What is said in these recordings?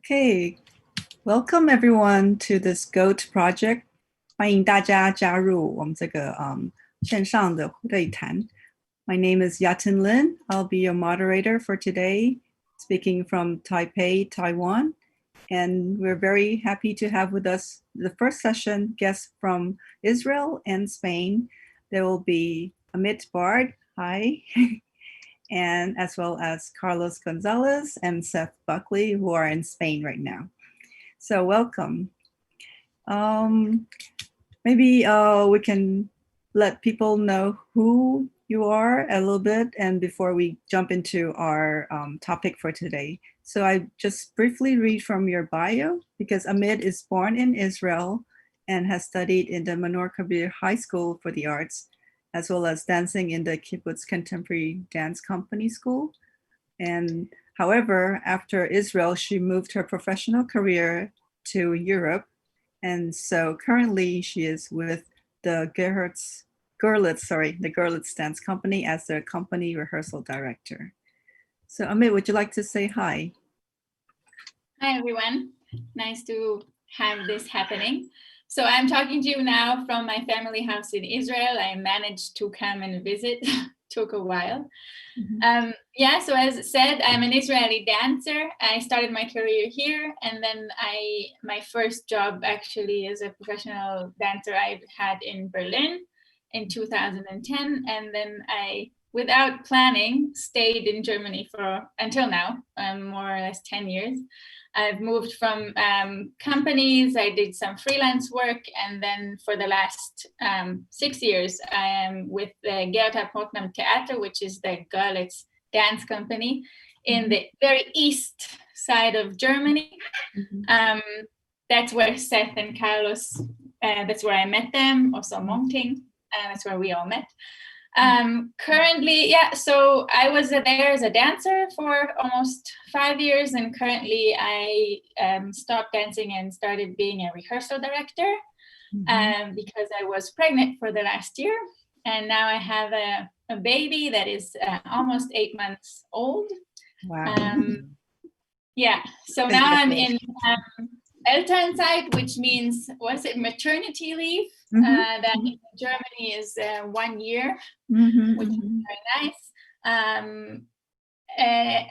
Okay, welcome everyone to this GOAT project. 欢迎大家加入我们这个线上的对谈。My name is YaTin Lin. I'll be your moderator for today, speaking from Taipei, Taiwan. And we're very happy to have with us the first session guests from Israel and Spain. There will be Amit Bard, hi, and as well as Carlos Gonzalez and Seth Buckley, who are in Spain right now. So welcome. Maybe we can let people know who you are a little bit, and before we jump into our topic for today. So I just briefly read from your bio, because Amit is born in Israel and has studied in the Menor Kabir High School for the Arts, as well as dancing in the Kibbutz Contemporary Dance Company School. And however, after Israel, she moved her professional career to Europe. And so currently she is with the Gerlitz Dance Company as their company rehearsal director. So Amit, would you like to say hi? Hi, everyone. Nice to have this happening. So I'm talking to you now from my family house in Israel. I managed to come and visit. Took a while. Mm-hmm. So as said, I'm an Israeli dancer. I started my career here, and then my first job actually as a professional dancer I had in Berlin in 2010, and then I, without planning, stayed in Germany for until now, more or less 10 years. I've moved from companies, I did some freelance work, and then for the last 6 years, I am with the GOAT Theater, which is the Görlitz dance company in the very east side of Germany. Mm-hmm. That's where Seth and Carlos, that's where I met them, also Monting, that's where we all met. Currently, so I was there as a dancer for almost 5 years, and currently I stopped dancing and started being a rehearsal director because I was pregnant for the last year, and now I have a baby that is almost 8 months old. Wow. So now I'm in Elternzeit, which means, was it maternity leave? That in Germany is 1 year, which is very nice.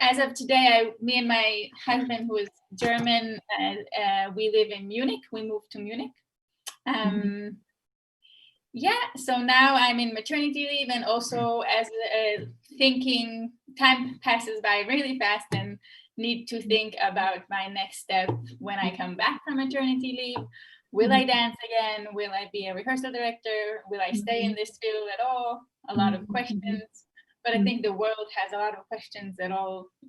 As of today, me and my husband, who is German, we live in Munich. We moved to Munich. So now I'm in maternity leave, and also as thinking, time passes by really fast, and need to think about my next step when I come back from maternity leave. Will I dance again? Will I be a rehearsal director? Will I stay in this field at all? A lot of questions, but I think the world has a lot of questions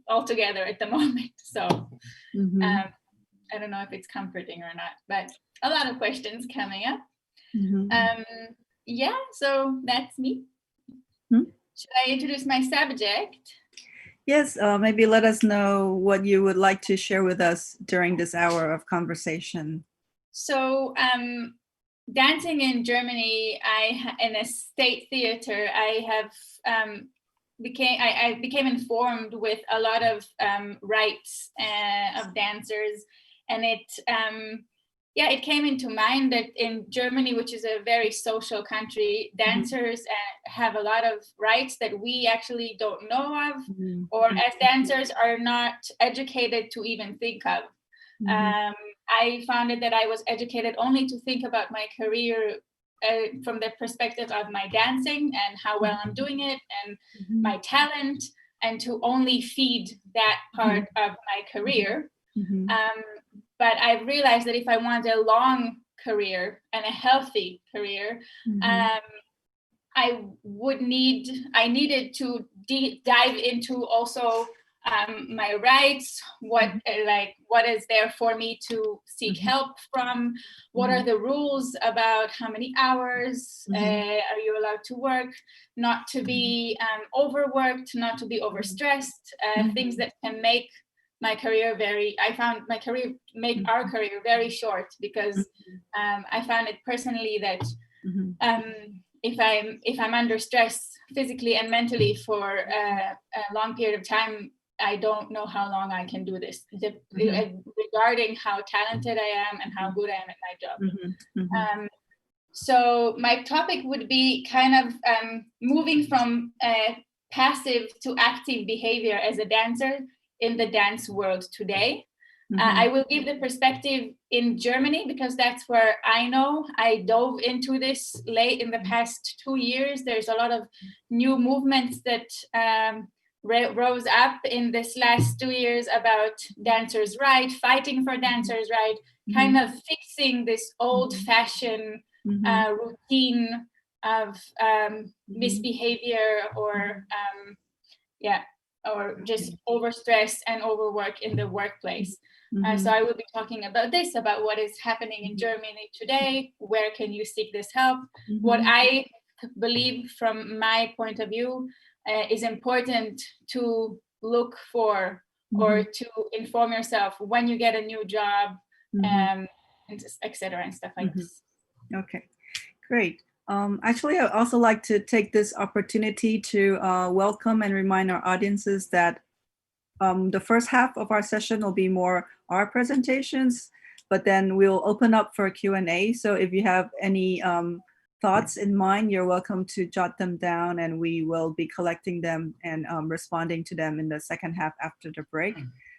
all together at the moment. So I don't know if it's comforting or not, but a lot of questions coming up. So that's me. Should I introduce my subject? Yes, maybe let us know what you would like to share with us during this hour of conversation. So dancing in Germany, in a state theater, I became informed with a lot of rights of dancers, and it came into mind that in Germany, which is a very social country, dancers have a lot of rights that we actually don't know of, or as dancers are not educated to even think of. I found it that I was educated only to think about my career from the perspective of my dancing and how well I'm doing it and my talent, and to only feed that part of my career. But I realized that if I want a long career and a healthy career, I needed to dive into also my rights, what is there for me to seek help from, what are the rules about how many hours are you allowed to work, not to be overworked, not to be overstressed, things that can make my career make our career very short, because I found it personally that if I'm under stress physically and mentally for a long period of time, I don't know how long I can do this, regarding how talented I am and how good I am at my job. So my topic would be kind of moving from passive to active behavior as a dancer in the dance world today. I will give the perspective in Germany because that's where I know. I dove into this late in the past 2 years. There's a lot of new movements that rose up in this last 2 years about dancers' right, fighting for dancers' right, kind of fixing this old-fashioned routine of misbehavior or just overstress and overwork in the workplace. So I will be talking about this, about what is happening in Germany today, where can you seek this help, what I believe from my point of view is important to look for or to inform yourself when you get a new job, and etc. and stuff like this. Okay, great. Actually, I'd also like to take this opportunity to welcome and remind our audiences that the first half of our session will be more our presentations, but then we'll open up for Q&A. So if you have any thoughts in mind, you're welcome to jot them down, and we will be collecting them and responding to them in the second half after the break.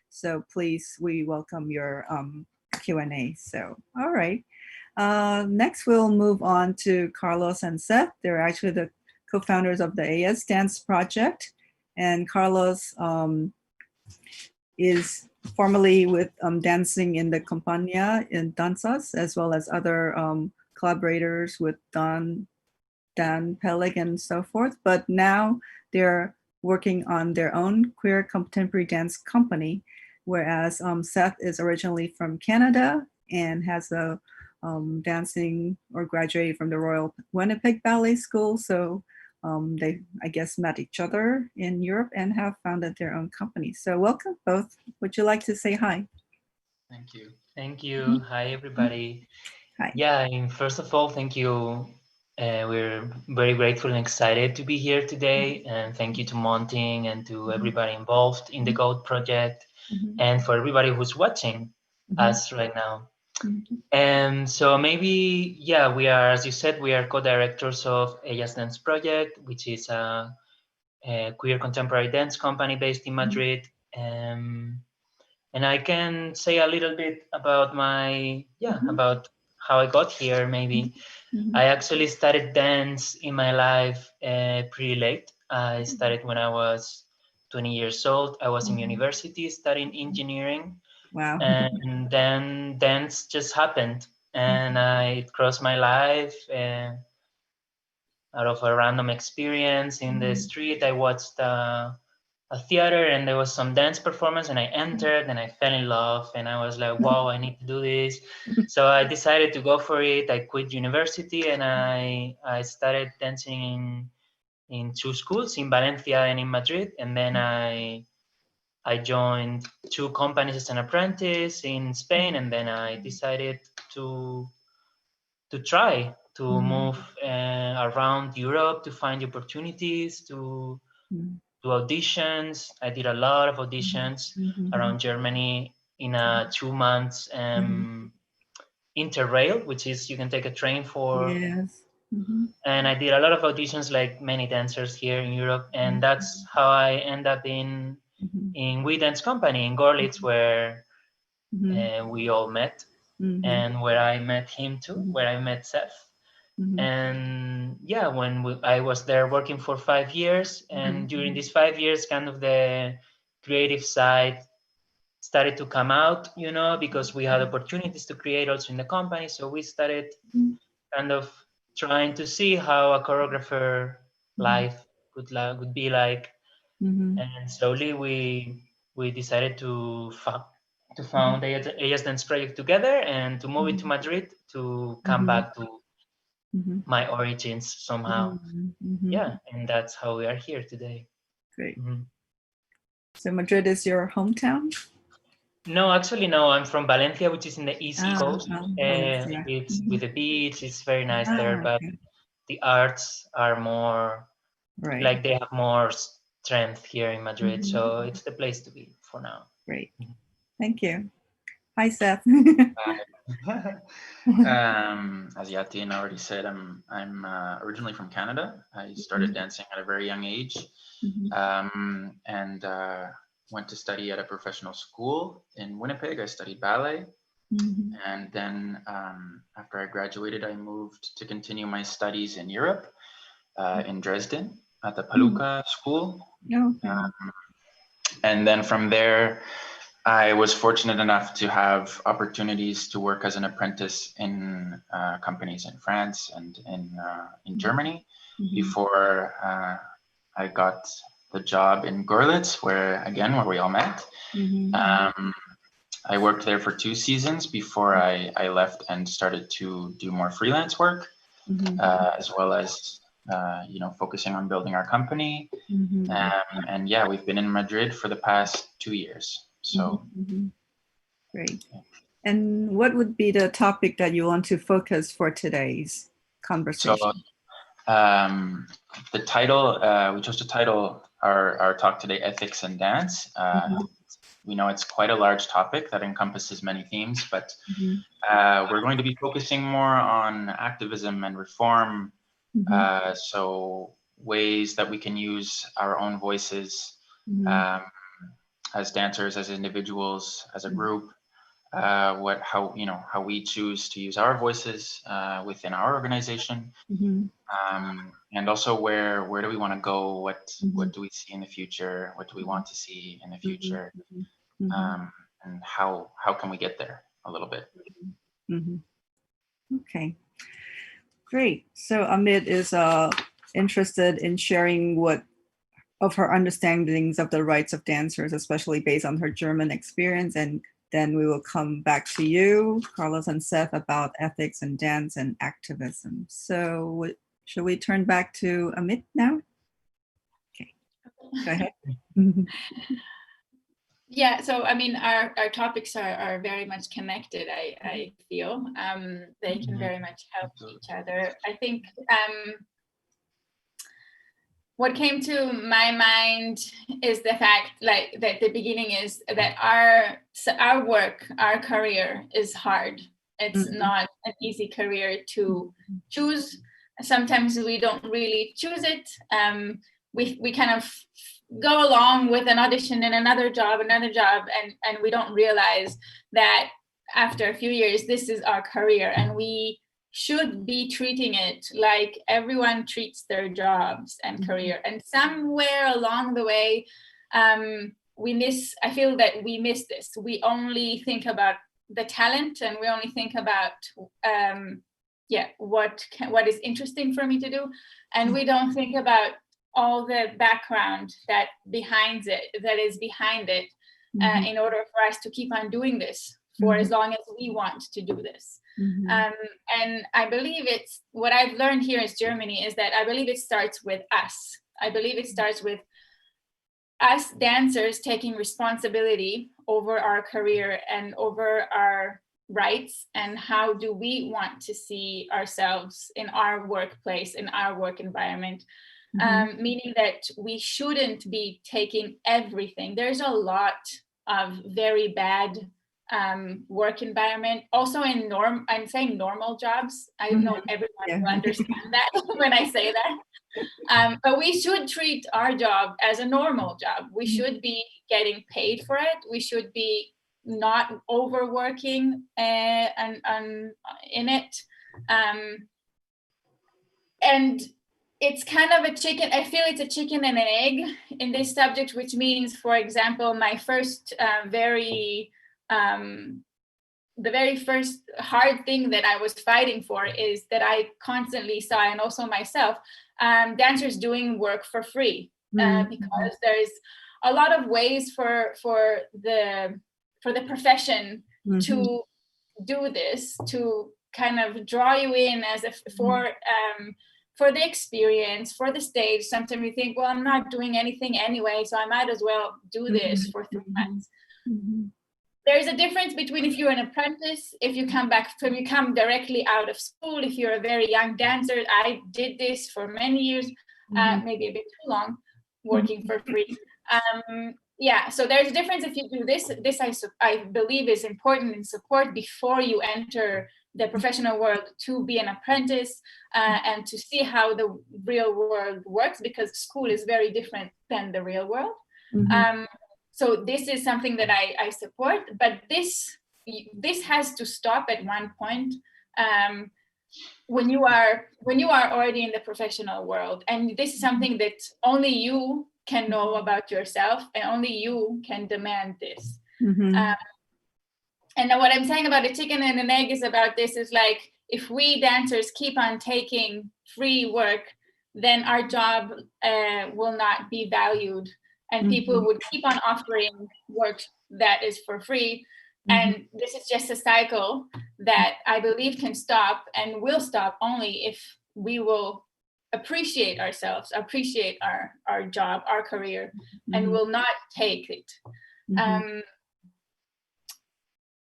So please, we welcome your Q&A. So, all right. Next, we'll move on to Carlos and Seth. They're actually the co-founders of the AS Dance Project. And Carlos is formerly with dancing in the Compañía in Danzas, as well as other collaborators with Dan Peleg and so forth. But now they're working on their own queer contemporary dance company, whereas Seth is originally from Canada and has a dancing or graduated from the Royal Winnipeg Ballet School. So they, I guess, met each other in Europe and have founded their own company. So welcome both. Would you like to say hi? Thank you. Thank you. Hi, everybody. Hi. Yeah, and first of all, thank you. We're very grateful and excited to be here today. And thank you to Monting and to everybody involved in the GOAT project, and for everybody who's watching us right now. And so maybe, yeah, we are, as you said, we are co-directors of Ellas Dance Project, which is a queer contemporary dance company based in Madrid. And I can say a little bit about about how I got here, maybe. I actually started dance in my life pretty late. I started when I was 20 years old. I was in university studying engineering. Wow. And then dance just happened, and it crossed my life out of a random experience in the street. I watched a theater, and there was some dance performance, and I entered and I fell in love, and I was like, wow, I need to do this. So I decided to go for it. I quit university, and I started dancing in 2 schools, in Valencia and in Madrid. And then I joined 2 companies as an apprentice in Spain, and then I decided to try to move around Europe to find opportunities, to do auditions. I did a lot of auditions around Germany in a 2 months interrail, which is you can take a train for. Yes. And I did a lot of auditions like many dancers here in Europe, and that's how I end up in We Dance Company in Gorlitz, where we all met, and where I met him too, where I met Seth. And yeah, when I was there working for 5 years, and during these 5 years, kind of the creative side started to come out, because we had opportunities to create also in the company. So we started kind of trying to see how a choreographer life would be like. And slowly we decided to found Ellas Dance Project together, and to move it to Madrid, to come back to my origins somehow. Yeah, and that's how we are here today. Great. So Madrid is your hometown? No, actually, no. I'm from Valencia, which is in the east coast. Valencia. It's with the beach. It's very nice there, but the arts are more like they have more strength here in Madrid. So it's the place to be for now. Great. Thank you. Hi, Seth. As YaTin already said, I'm originally from Canada. I started dancing at a very young age, and went to study at a professional school in Winnipeg. I studied ballet, and then after I graduated, I moved to continue my studies in Europe, in Dresden at the Paluca School. And then from there, I was fortunate enough to have opportunities to work as an apprentice in companies in France and in Germany before I got the job in Görlitz, where we all met. I worked there for 2 seasons before I left and started to do more freelance work, as well as focusing on building our company. And yeah, we've been in Madrid for the past 2 years. So great. And what would be the topic that you want to focus for today's conversation? So the title, we chose to title our talk today, Ethics and Dance. We know it's quite a large topic that encompasses many themes, but we're going to be focusing more on activism and reform. So ways that we can use our own voices as dancers, as individuals, as a group, how we choose to use our voices within our organization, and also where do we want to go? What do we see in the future? What do we want to see in the future? And how can we get there a little bit? Okay, great. So Amit is interested in sharing of her understandings of the rights of dancers, especially based on her German experience. And then we will come back to you, Carlos and Seth, about ethics and dance and activism. So should we turn back to Amit now? Okay, go ahead. Yeah, so I mean, our topics are very much connected, I feel. They can very much help each other. I think what came to my mind is the fact, like, that the beginning is that our work, our career is hard. It's not an easy career to choose. Sometimes we don't really choose it. We kind of go along with an audition and another job, and we don't realize that after a few years, this is our career, and we should be treating it like everyone treats their jobs and career. And somewhere along the way, I feel that we miss this. We only think about the talent, and we only think about what is interesting for me to do, and we don't think about all the background that is behind it, in order for us to keep on doing this for as long as we want to do this. And I believe what I've learned here in Germany is that I believe it starts with us. I believe it starts with us dancers taking responsibility over our career and over our rights, and how do we want to see ourselves in our workplace, in our work environment. Meaning that we shouldn't be taking everything. There's a lot of very bad work environment. Also I'm saying normal jobs. I don't know everyone will understand that when I say that. But we should treat our job as a normal job. We should be getting paid for it. We should be not overworking and in it. And it's kind of a chicken. I feel it's a chicken and an egg in this subject, which means, for example, my first the very first hard thing that I was fighting for is that I constantly saw, and also myself, dancers doing work for free, because there's a lot of ways for the profession to do this, to kind of draw you in for the experience, for the stage. Sometimes you think, well, I'm not doing anything anyway, so I might as well do this for 3 months. There's a difference between if you're an apprentice, if you come directly out of school, if you're a very young dancer. I did this for many years, maybe a bit too long. working for free. Yeah, so there's a difference if you do this. This I believe is important in support before you enter the professional world, to be an apprentice and to see how the real world works, because school is very different than the real world. So this is something that I support, but this has to stop at one point when you are already in the professional world, and this is something that only you can know about yourself, and only you can demand this. And what I'm saying about the chicken and an egg is about this is like, if we dancers keep on taking free work, then our job will not be valued, and people would keep on offering work that is for free. And this is just a cycle that I believe can stop, and will stop only if we will appreciate ourselves, appreciate our job, our career, and will not take it.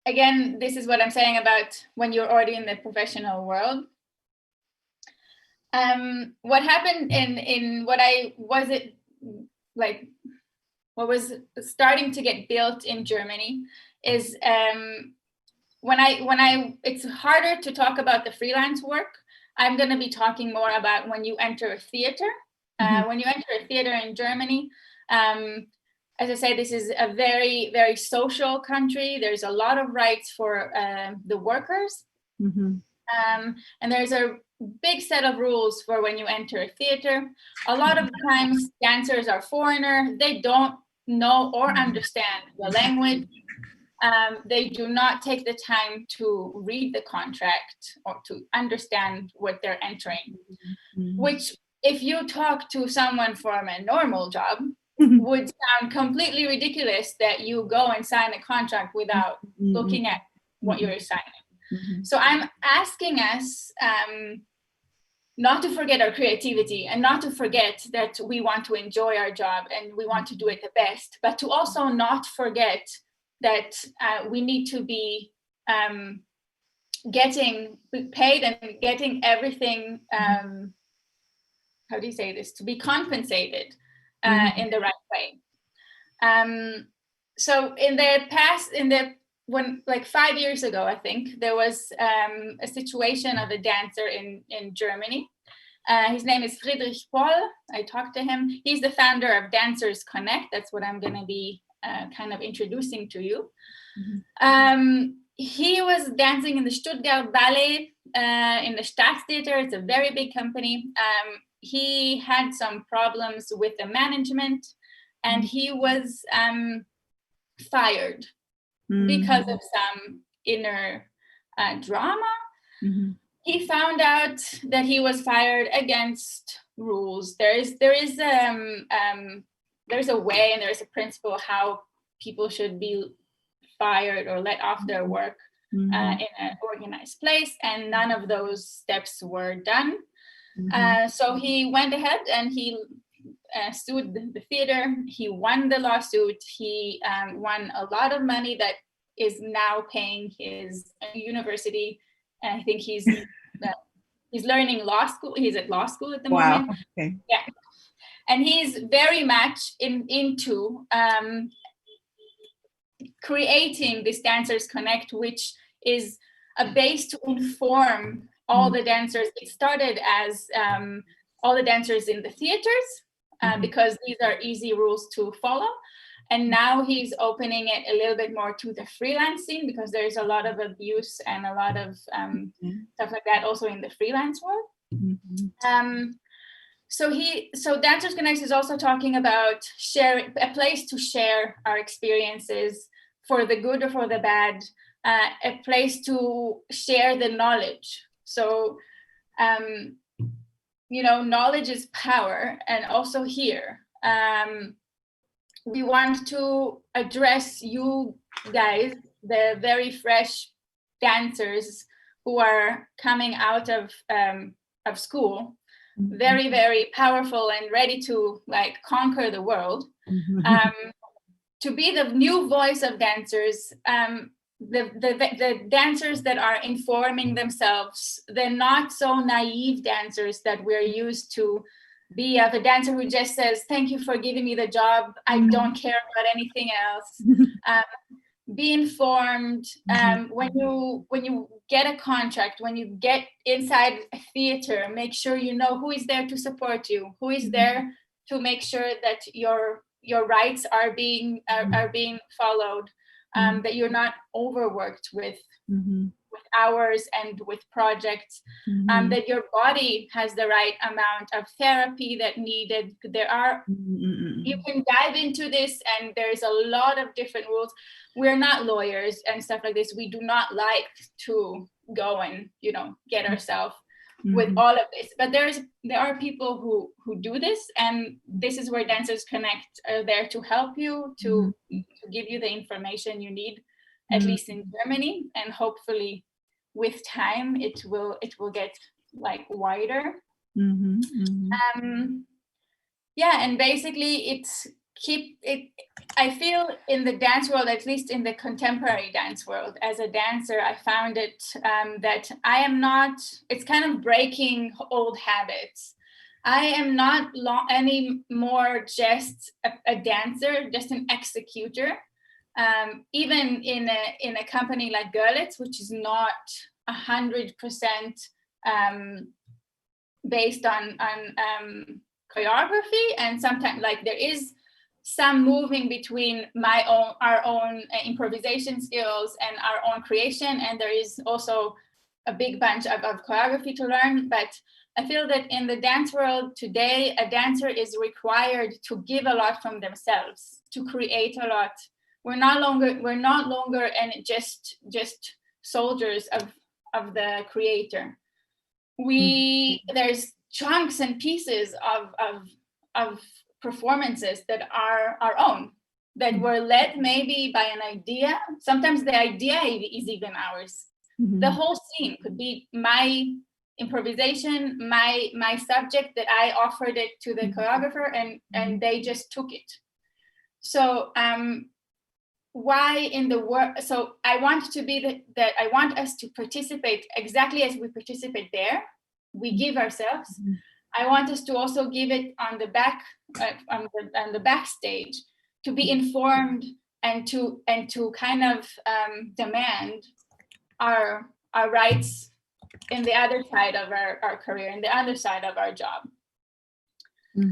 Again, this is what I'm saying about when you're already in the professional world. What happened in what was starting to get built in Germany is it's harder to talk about the freelance work. I'm going to be talking more about when you enter a theater. When you enter a theater in Germany, as I say, this is a very, very social country. There's a lot of rights for the workers. And there's a big set of rules for when you enter a theater. A lot of times dancers are foreigner. They don't know or understand the language. They do not take the time to read the contract or to understand what they're entering, which if you talk to someone from a normal job, would sound completely ridiculous, that you go and sign a contract without looking at what you're signing. So I'm asking us not to forget our creativity, and not to forget that we want to enjoy our job and we want to do it the best, but to also not forget that we need to be getting paid and getting everything, how do you say this, to be compensated in the right way. So in the past, like 5 years ago, I think, there was a situation of a dancer in Germany. His name is Friedrich Poll. I talked to him. He's the founder of Dancers Connect. That's what I'm going to be kind of introducing to you. He was dancing in the Stuttgart Ballet, in the Staatstheater. It's a very big company. He had some problems with the management, and he was fired because of some inner drama. He found out that he was fired against rules. There's a way and there's a principle how people should be fired or let off their work in an organized place, and none of those steps were done. So he went ahead and he sued the theater. He won the lawsuit. He won a lot of money that is now paying his university. And I think he's learning law school. He's at law school at the moment. Okay. Yeah. And he's very much into creating this Dancers Connect, which is a base to inform all the dancers. It started as all the dancers in the theaters, because these are easy rules to follow. And now he's opening it a little bit more to the freelance scene, because there's a lot of abuse and a lot of stuff like that also in the freelance world. So Dancers Connect is also talking about sharing, a place to share our experiences for the good or for the bad, a place to share the knowledge. So, knowledge is power. And also here, we want to address you guys, the very fresh dancers who are coming out of school, very, very powerful and ready to conquer the world, to be the new voice of dancers, the dancers that are informing themselves, the not so naive dancers that we're used to be of a dancer who just says, thank you for giving me the job, I don't care about anything else. Be informed. When you get a contract, when you get inside a theater, make sure you know who is there to support you, who is there to make sure that your rights are being followed, that you're not overworked with hours and with projects, that your body has the right amount of therapy that needed. There are, you can dive into this, and there's a lot of different rules. We're not lawyers and stuff like this. We do not like to go and, get ourselves with all of this. But there are people who do this, and this is where Dancers Connect are there to help you, to give you the information you need, at least in Germany, and hopefully with time it will get like wider. And basically I feel in the dance world, at least in the contemporary dance world, as a dancer, I found it that I am not, it's kind of breaking old habits. I am not anymore just a dancer, just an executor. Even in a company like Görlitz, which is not 100% based on choreography, and sometimes like there is some moving between our own improvisation skills and our own creation, and there is also a big bunch of choreography to learn. But I feel that in the dance world today, a dancer is required to give a lot from themselves, to create a lot. We're no longer just soldiers of the creator. There's chunks and pieces of performances that are our own, that were led maybe by an idea. Sometimes the idea is even ours. The whole scene could be my improvisation, my subject, that I offered it to the choreographer, and they just took it. So why in the world? So I want to be that I want us to participate exactly as we participate there. We give ourselves. I want us to also give it on the back, on the backstage, to be informed and to kind of demand our rights in the other side of our career, in the other side of our job.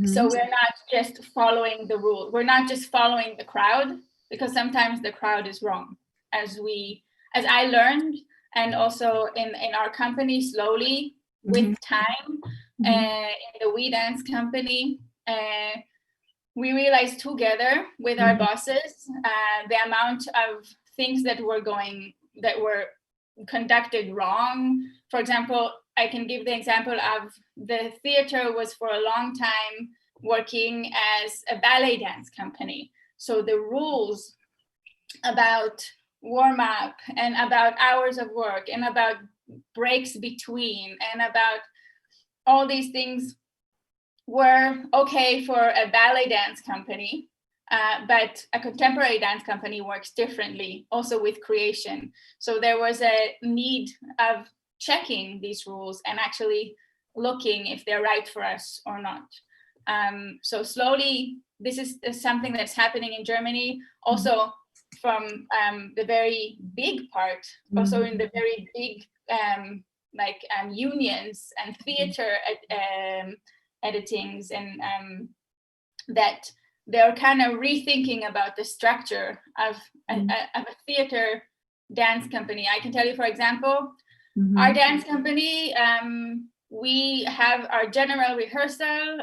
So we're not just following the rules. We're not just following the crowd, because sometimes the crowd is wrong. As I learned, and also in our company, slowly with time, in the We Dance company, we realized together with our bosses the amount of things that were conducted wrong. For example, I can give the example of the theater was for a long time working as a ballet dance company. So the rules about warm up and about hours of work and about breaks between and about all these things were okay for a ballet dance company, but a contemporary dance company works differently, also with creation. So there was a need of checking these rules and actually looking if they're right for us or not. So slowly, this is something that's happening in Germany, also from the very big part, also in the very big unions and theater editings, and that they're kind of rethinking about the structure of a theater dance company. I can tell you, for example, our dance company, we have our general rehearsal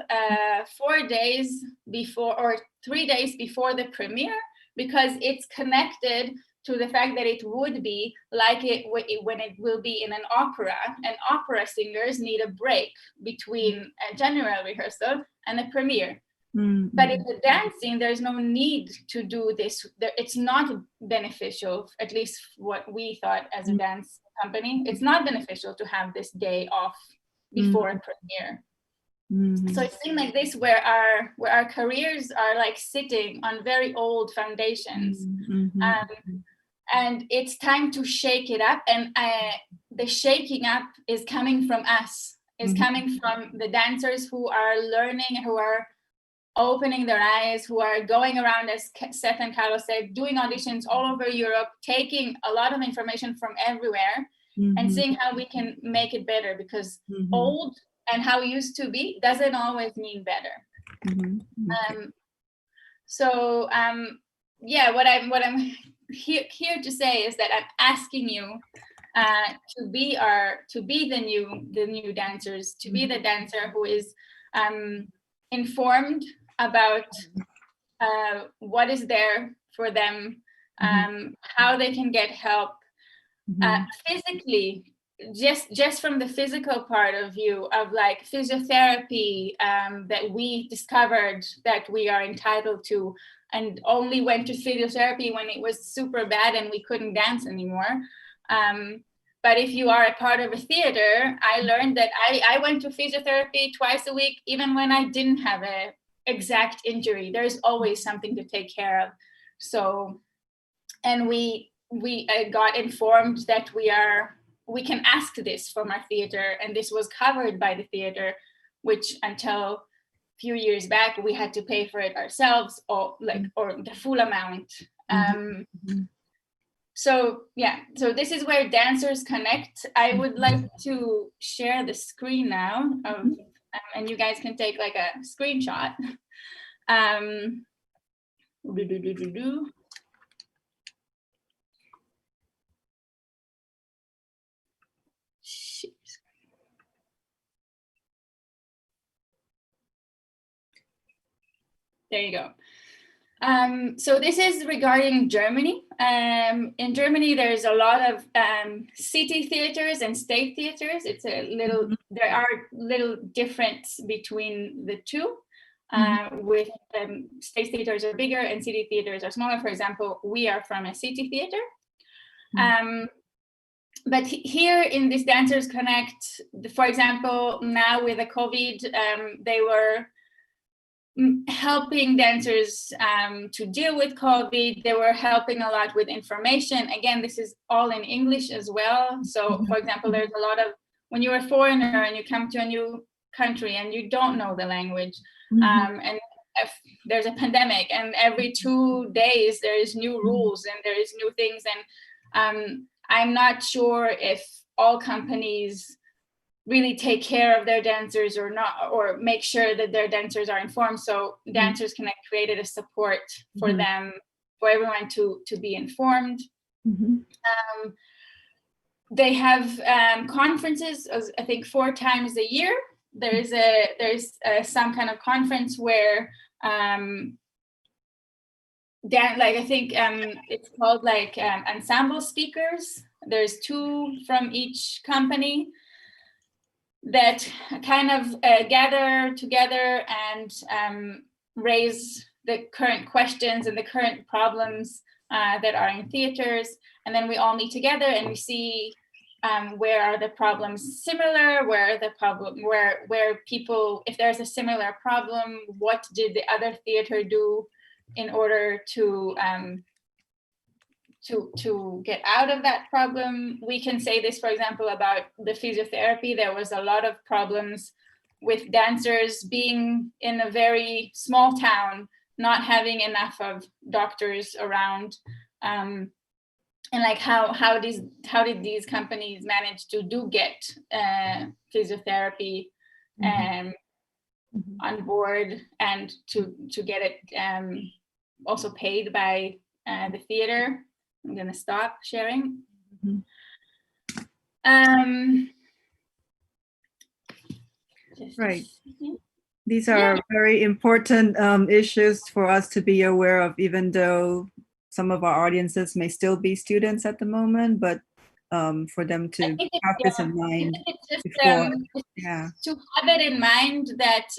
4 days before or 3 days before the premiere, because it's connected to the fact that it would be like when it will be in an opera, and opera singers need a break between a general rehearsal and a premiere. But in the dancing, there's no need to do this. It's not beneficial, at least what we thought as a dance company. It's not beneficial to have this day off before a premiere. So it's things like this where our careers are like sitting on very old foundations, and it's time to shake it up. And the shaking up is coming from us is coming from the dancers who are learning, who are opening their eyes, who are going around, as Seth and Carlos said, doing auditions all over Europe, taking a lot of information from everywhere and seeing how we can make it better, because old and how it used to be doesn't always mean better. Yeah, what I'm here to say is that I'm asking you to be the new dancers, to be the dancer who is informed about what is there for them, how they can get help physically, just from the physical part of view of like physiotherapy that we discovered that we are entitled to, and only went to physiotherapy when it was super bad and we couldn't dance anymore. But if you are a part of a theater, I learned that I went to physiotherapy twice a week, even when I didn't have a exact injury. There's always something to take care of. So, and we got informed that we can ask this from our theater, and this was covered by the theater, which until a few years back we had to pay for it ourselves, or the full amount. So yeah, so this is where dancers connect. I would like to share the screen now, and you guys can take like a screenshot. There you go. So this is regarding Germany. In Germany, there's a lot of city theaters and state theaters. It's there are little difference between the two. With state theaters are bigger and city theaters are smaller. For example, we are from a city theater. But here in this Dancers Connect, for example, now with the COVID, they were helping dancers to deal with COVID. They were helping a lot with information. Again, this is all in English as well. So for example, there's a lot of, when you're a foreigner and you come to a new country and you don't know the language, and if there's a pandemic and every 2 days there is new rules and there is new things, and I'm not sure if all companies really take care of their dancers or not, or make sure that their dancers are informed. So Dancers Connect created a support for them, for everyone to be informed. They have conferences, I think 4 times a year. There's some kind of conference where I think it's called like ensemble speakers. There's 2 from each company that kind of gather together and raise the current questions and the current problems that are in theaters. And then we all meet together and we see where are the problems similar, where people, if there's a similar problem, what did the other theater do in order to get out of that problem. We can say this, for example, about the physiotherapy. There was a lot of problems with dancers being in a very small town, not having enough of doctors around, and like how did these companies manage to get physiotherapy on board, and to get it also paid by the theater. I'm going to stop sharing. Right. These are very important issues for us to be aware of, even though some of our audiences may still be students at the moment, but for them to have this in mind before. To have it in mind that,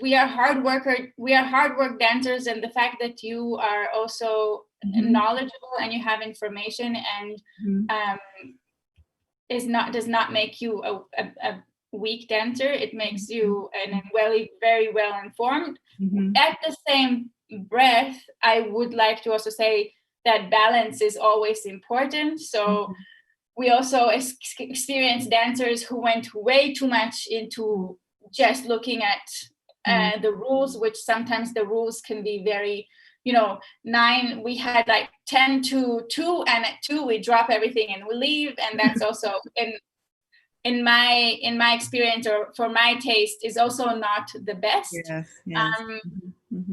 we are hard work dancers, and the fact that you are also knowledgeable and you have information and does not make you a weak dancer. It makes you very well informed. At the same breath, I would like to also say that balance is always important. So we also experienced dancers who went way too much into just looking at the rules, which sometimes the rules can be very, 9, we had like 10 to 2, and at 2 we drop everything and we leave. And that's also in my experience, or for my taste, is also not the best. Yes.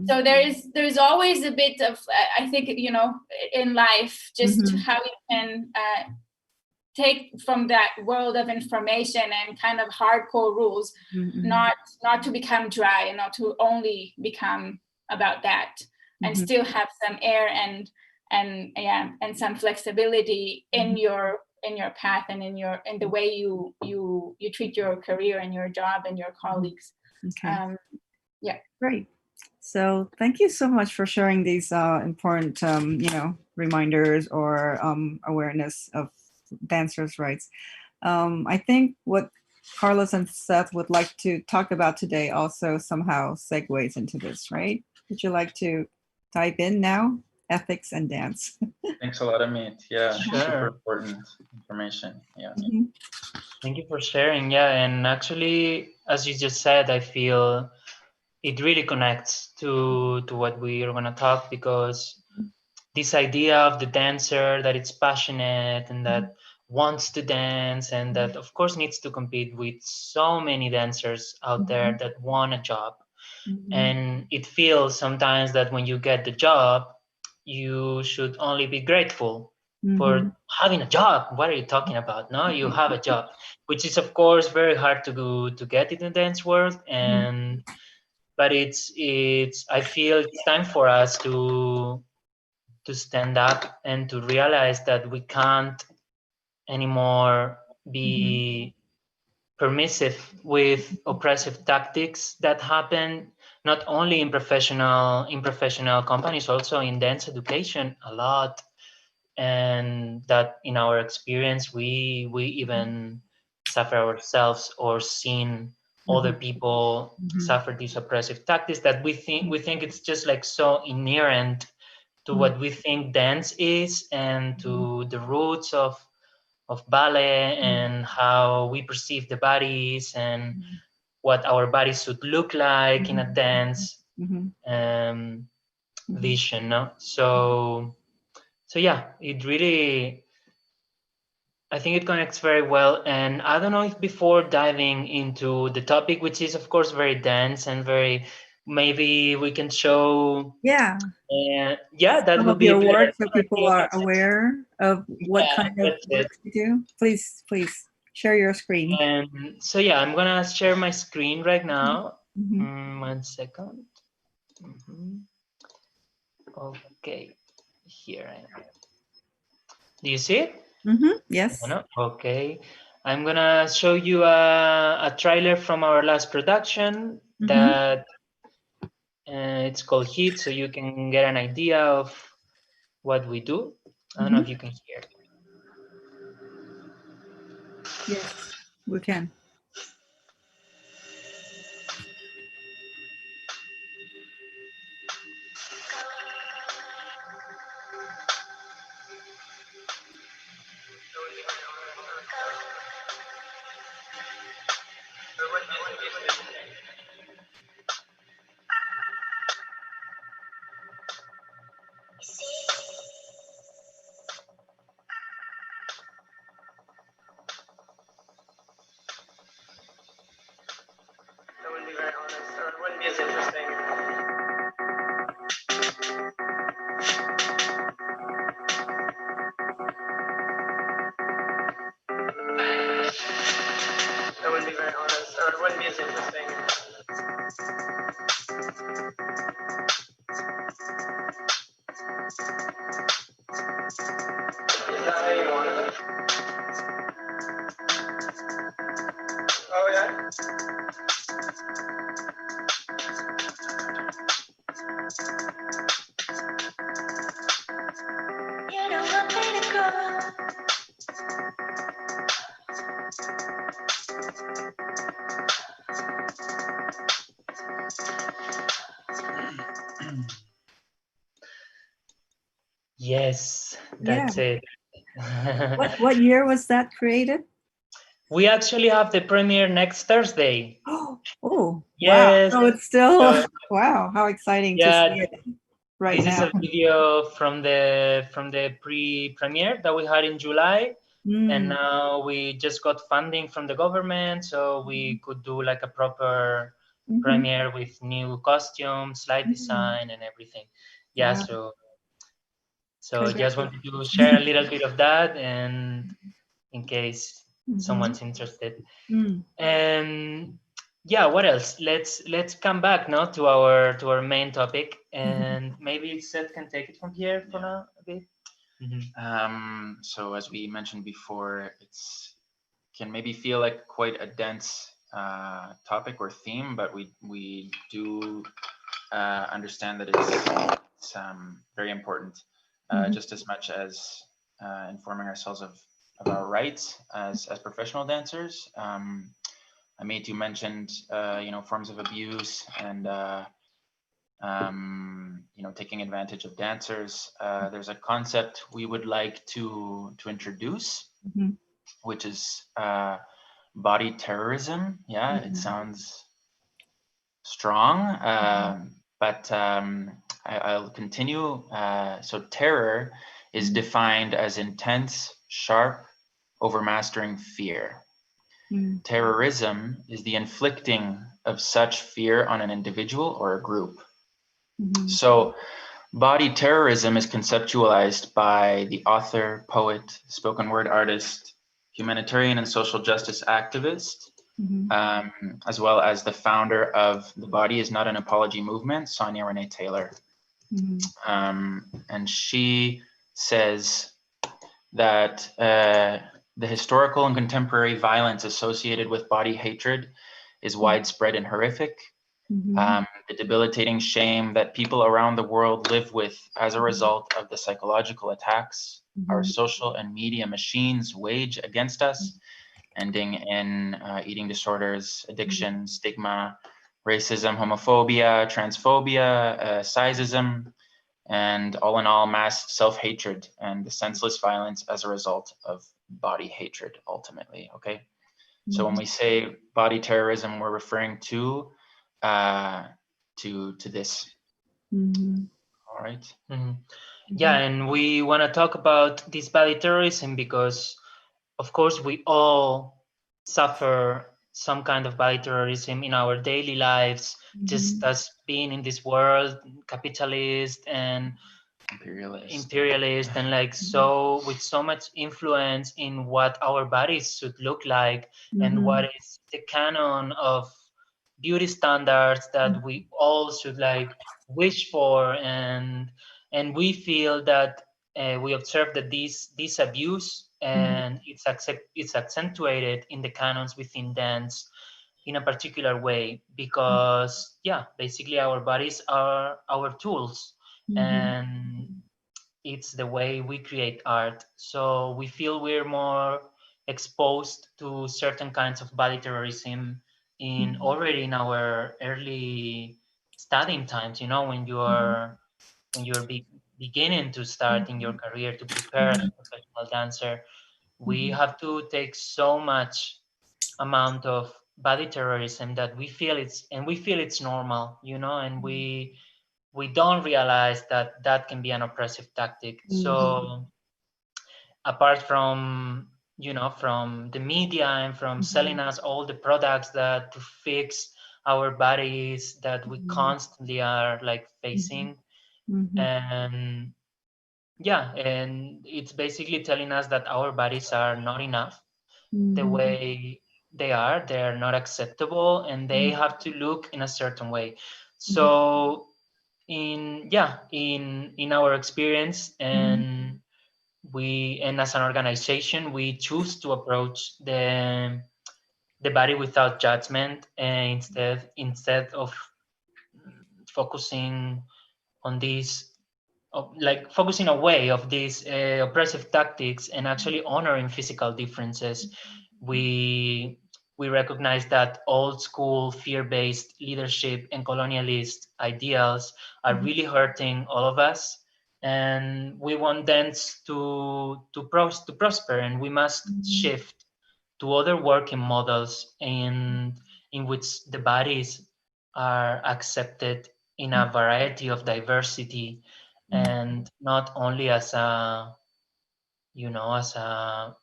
So there's always a bit of, I think, in life, just how you can take from that world of information and kind of hardcore rules, not to become dry, and not to only become about that, and still have some air and some flexibility in your path, and in the way you treat your career and your job and your colleagues. Okay. Great. So thank you so much for sharing these important reminders or awareness of dancers' rights. I think what Carlos and Seth would like to talk about today also somehow segues into this, right? Would you like to dive in now? Ethics and dance. Thanks a lot, Amit. Yeah, Sure. super important information. Yeah. Thank you for sharing. Yeah, and actually, as you just said, I feel it really connects to what we are going to talk, because this idea of the dancer that it's passionate and that wants to dance, and that of course needs to compete with so many dancers out there that want a job. And it feels sometimes that when you get the job, you should only be grateful for having a job. What are you talking about? No, you have a job, which is of course very hard to get in the dance world. And but it's I feel it's time for us to stand up and to realize that we can't anymore be permissive with oppressive tactics that happen not only in professional companies, also in dance education a lot. And that in our experience we even suffer ourselves, or seen other people suffer these oppressive tactics that we think it's just like so inherent to what we think dance is, and to the roots of ballet, and how we perceive the bodies, and what our bodies should look like in a dance vision. No? So yeah, it really, I think it connects very well. And I don't know if before diving into the topic, which is of course very dense and very, maybe we can show that some would of be your a work, so people are aware of what kind of work you do. Please share your screen. And so yeah, I'm gonna share my screen right now. 1 second. Okay, here I am. Do you see it? Yes. No? Okay. I'm gonna show you a trailer from our last production that it's called Heat, so you can get an idea of what we do. I don't know if you can hear. Yes, we can. I wouldn't be very honest, or it wouldn't be as interesting. I wouldn't be very honest, or it wouldn't be as interesting. Is that how you wanted it? Oh yeah? You don't want me to go. Yes, that's it. What year was that created? We actually have the premiere next Thursday. Oh, Yes. wow. So it's still, So, wow, how exciting to yeah, see it right this now. is a video from the pre-premiere that we had in July. And now we just got funding from the government, so we could do like a proper premiere with new costumes, slide design, and everything. Yeah, Wow. so just wanted to share a little bit of that, and in case someone's interested. And yeah, what else? Let's come back now to our main topic, and maybe Seth can take it from here for now a bit. So as we mentioned before, can maybe feel like quite a dense topic or theme, but we do understand that it's very important, just as much as informing ourselves of our rights as professional dancers. Amit, you mentioned forms of abuse and taking advantage of dancers. There's a concept we would like to introduce, which is body terrorism. Yeah, it sounds strong, but I'll continue. So terror is defined as intense, sharp, overmastering fear. Terrorism is the inflicting of such fear on an individual or a group. So body terrorism is conceptualized by the author, poet, spoken word artist, humanitarian and social justice activist, as well as the founder of The Body Is Not an Apology movement, Sonia Renee Taylor. And she says that the historical and contemporary violence associated with body hatred is widespread and horrific. The debilitating shame that people around the world live with as a result of the psychological attacks our social and media machines wage against us, ending in eating disorders, addiction, stigma, racism, homophobia, transphobia, sizeism, and all in all, mass self-hatred and the senseless violence as a result of body hatred, ultimately, okay? So when we say body terrorism, we're referring to this. All right. Yeah, and we want to talk about this body terrorism because, of course, we all suffer some kind of body terrorism in our daily lives, just as being in this world, capitalist and imperialist and like so with so much influence in what our bodies should look like and what is the canon of beauty standards that we all should like wish for, and we feel that we observe that this abuse and it's accentuated in the canons within dance in a particular way because yeah, basically our bodies are our tools and it's the way we create art. So we feel we're more exposed to certain kinds of body terrorism already in our early studying times, you know, when you're beginning to start in your career to prepare as a professional dancer, we have to take so much amount of body terrorism that we feel it's normal, you know, and we don't realize that can be an oppressive tactic. So apart from, you know, from the media and from selling us all the products that to fix our bodies that we constantly are like facing, and yeah, and it's basically telling us that our bodies are not enough the way they're not acceptable and they have to look in a certain way. So in our experience and as an organization we choose to approach the body without judgment, and instead of focusing on this like focusing away of these oppressive tactics and actually honoring physical differences, we recognize that old school fear-based leadership and colonialist ideals are really hurting all of us, and we want dance to prosper, and we must shift to other working models in which the bodies are accepted in a variety of diversity, and not only as a as a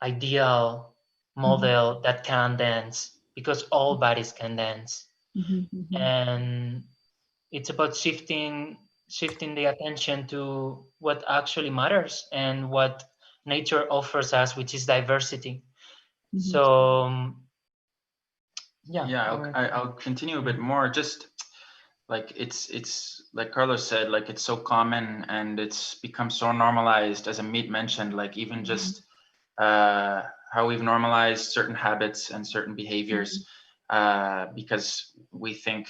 ideal model that can dance, because all bodies can dance. And it's about shifting the attention to what actually matters and what nature offers us, which is diversity. So I'll continue a bit more. Just like it's like Carlos said, like it's so common and it's become so normalized, as Amit mentioned, like even just how we've normalized certain habits and certain behaviors because we think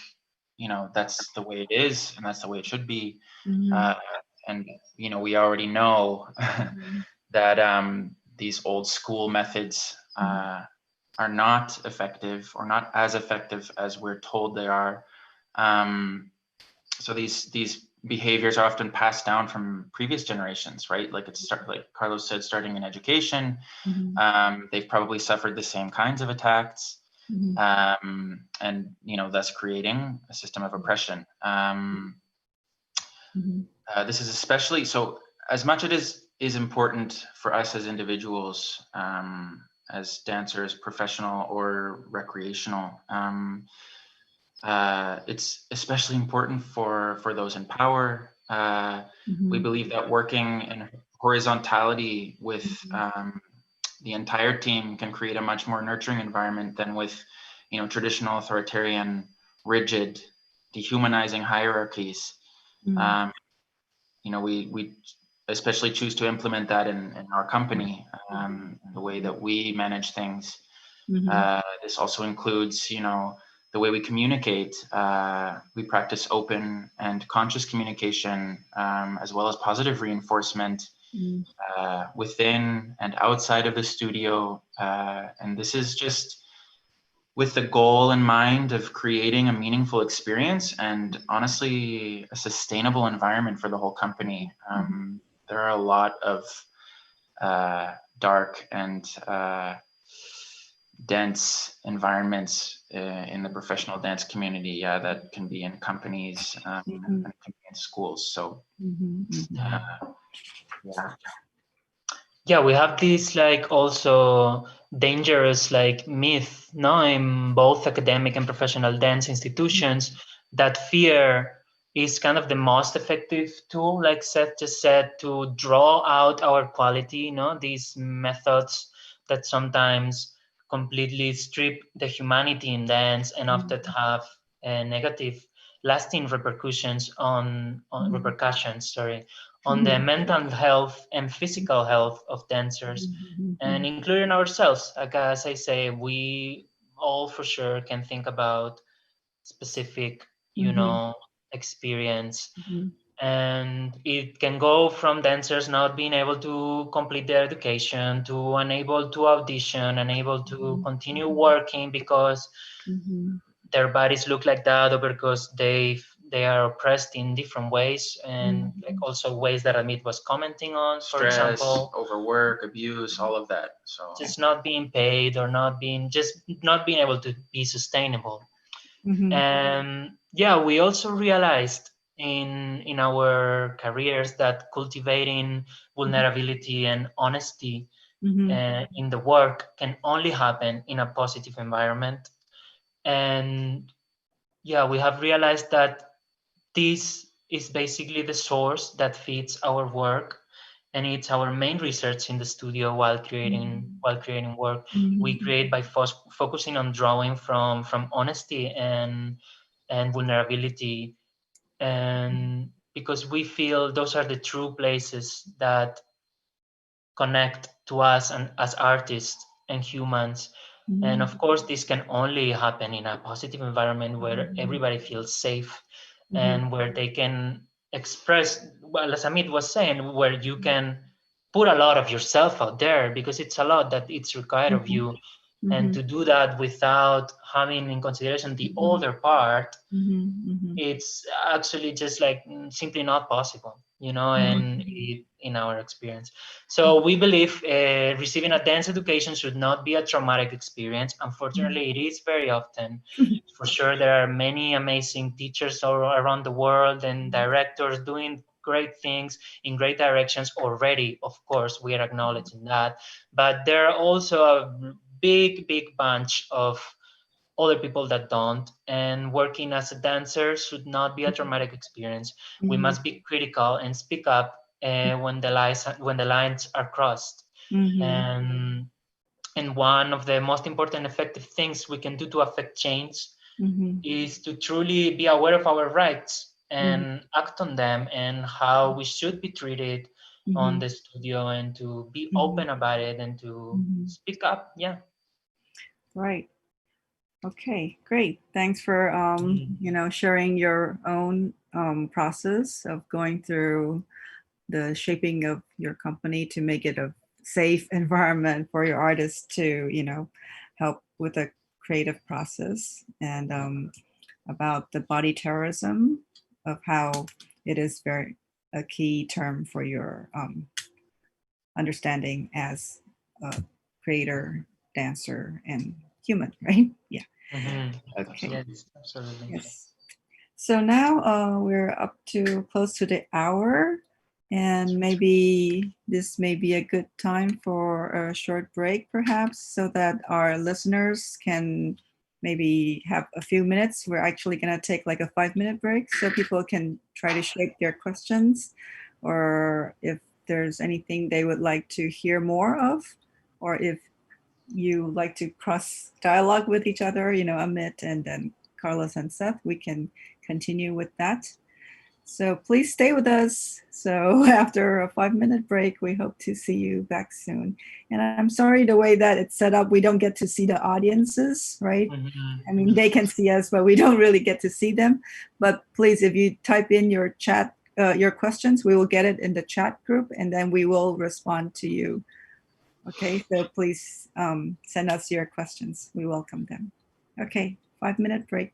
that's the way it is and that's the way it should be. And we already know that these old school methods are not effective, or not as effective as we're told they are. So these behaviors are often passed down from previous generations, right? Like like Carlos said, starting in education, they've probably suffered the same kinds of attacks, and thus creating a system of oppression. This is especially so, as much it is important for us as individuals, as dancers, professional or recreational. It's especially important for those in power. We believe that working in horizontality with the entire team can create a much more nurturing environment than with traditional authoritarian, rigid, dehumanizing hierarchies. We especially choose to implement that in our company, the way that we manage things. This also includes, the way we communicate. We practice open and conscious communication, as well as positive reinforcement within and outside of the studio. And this is just with the goal in mind of creating a meaningful experience and honestly a sustainable environment for the whole company. There are a lot of dark and dense environments in the professional dance community, that can be in companies and can be in schools. So we have this like also dangerous like myth in both academic and professional dance institutions that fear is kind of the most effective tool, like Seth just said, to draw out our quality. These methods that sometimes completely strip the humanity in dance and often have negative lasting repercussions on the mental health and physical health of dancers, and including ourselves. Like, as I say, we all for sure can think about specific, experience. And it can go from dancers not being able to complete their education, to unable to audition, unable to continue working because their bodies look like that, or because they are oppressed in different ways, and like also ways that Amit was commenting on, for example, overwork, abuse, all of that. So just not being paid, or not being able to be sustainable. And we also realized in our careers that cultivating vulnerability and honesty in the work can only happen in a positive environment. And we have realized that this is basically the source that feeds our work, and it's our main research in the studio while creating work. We create by focusing on drawing from honesty and vulnerability, and because we feel those are the true places that connect to us and as artists and humans. And of course, this can only happen in a positive environment where everybody feels safe and where they can express, well, as Amit was saying, where you can put a lot of yourself out there, because it's a lot that it's required of you And to do that without having in consideration the older part, it's actually just like simply not possible, and in our experience. So we believe receiving a dance education should not be a traumatic experience. Unfortunately, it is very often. For sure, there are many amazing teachers all around the world and directors doing great things in great directions already. Of course, we are acknowledging that, but there are also a big bunch of other people that don't, and working as a dancer should not be a traumatic experience. We must be critical and speak up when the lines are crossed. And one of the most important effective things we can do to affect change is to truly be aware of our rights and act on them, and how we should be treated on the studio, and to be open about it and to speak up. Yeah. Right. Okay, great. Thanks for sharing your own process of going through the shaping of your company to make it a safe environment for your artists to help with the creative process, and about the body terrorism, of how it is very a key term for your understanding as a creator, dancer, and human, right? Yeah. Okay. Yes, absolutely. Yes. So now we're up to close to the hour, and maybe this may be a good time for a short break, perhaps, so that our listeners can maybe have a few minutes. We're actually going to take like a 5-minute break so people can try to shape their questions, or if there's anything they would like to hear more of, or if you like to cross dialogue with each other, Amit and then Carlos and Seth, we can continue with that. So please stay with us. So after a 5-minute break, we hope to see you back soon. And I'm sorry the way that it's set up, we don't get to see the audiences, right? I mean, they can see us, but we don't really get to see them. But please, if you type in your chat, your questions, we will get it in the chat group, and then we will respond to you. Okay, so please send us your questions. We welcome them. Okay, 5-minute break.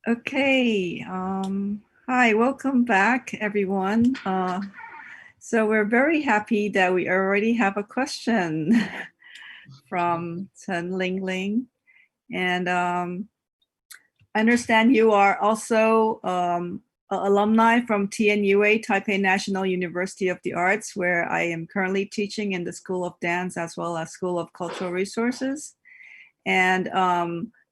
Okay. Hi, welcome back, everyone. So we're very happy that we already have a question from Chen Ling Ling. And I understand you are also an alumni from TNUA, Taipei National University of the Arts, where I am currently teaching in the School of Dance as well as School of Cultural Resources. And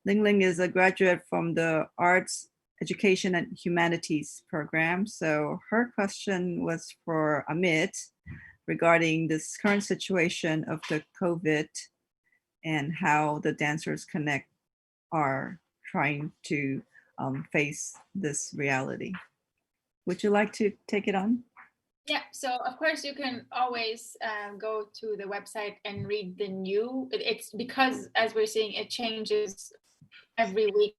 Ling Ling is a graduate from the Arts Education and Humanities program. So her question was for Amit regarding this current situation of the COVID and how the Dancers Connect are trying to face this reality. Would you like to take it on? Yeah, so of course you can always go to the website and read the new. It's because, as we're seeing, it changes every week.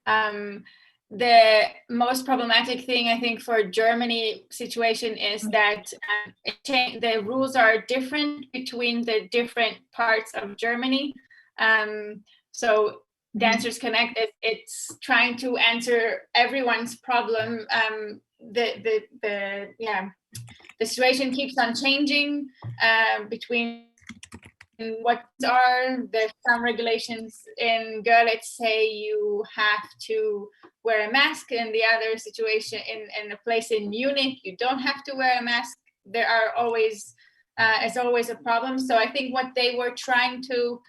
The most problematic thing, I think, for Germany situation is that the rules are different between the different parts of Germany. So Dancers Connect, it's trying to answer everyone's problem. The situation keeps on changing between what there's some regulations in Görlitz say you have to wear a mask, and the other situation in a place in Munich you don't have to wear a mask. There are always it's always a problem. So I think what they were trying to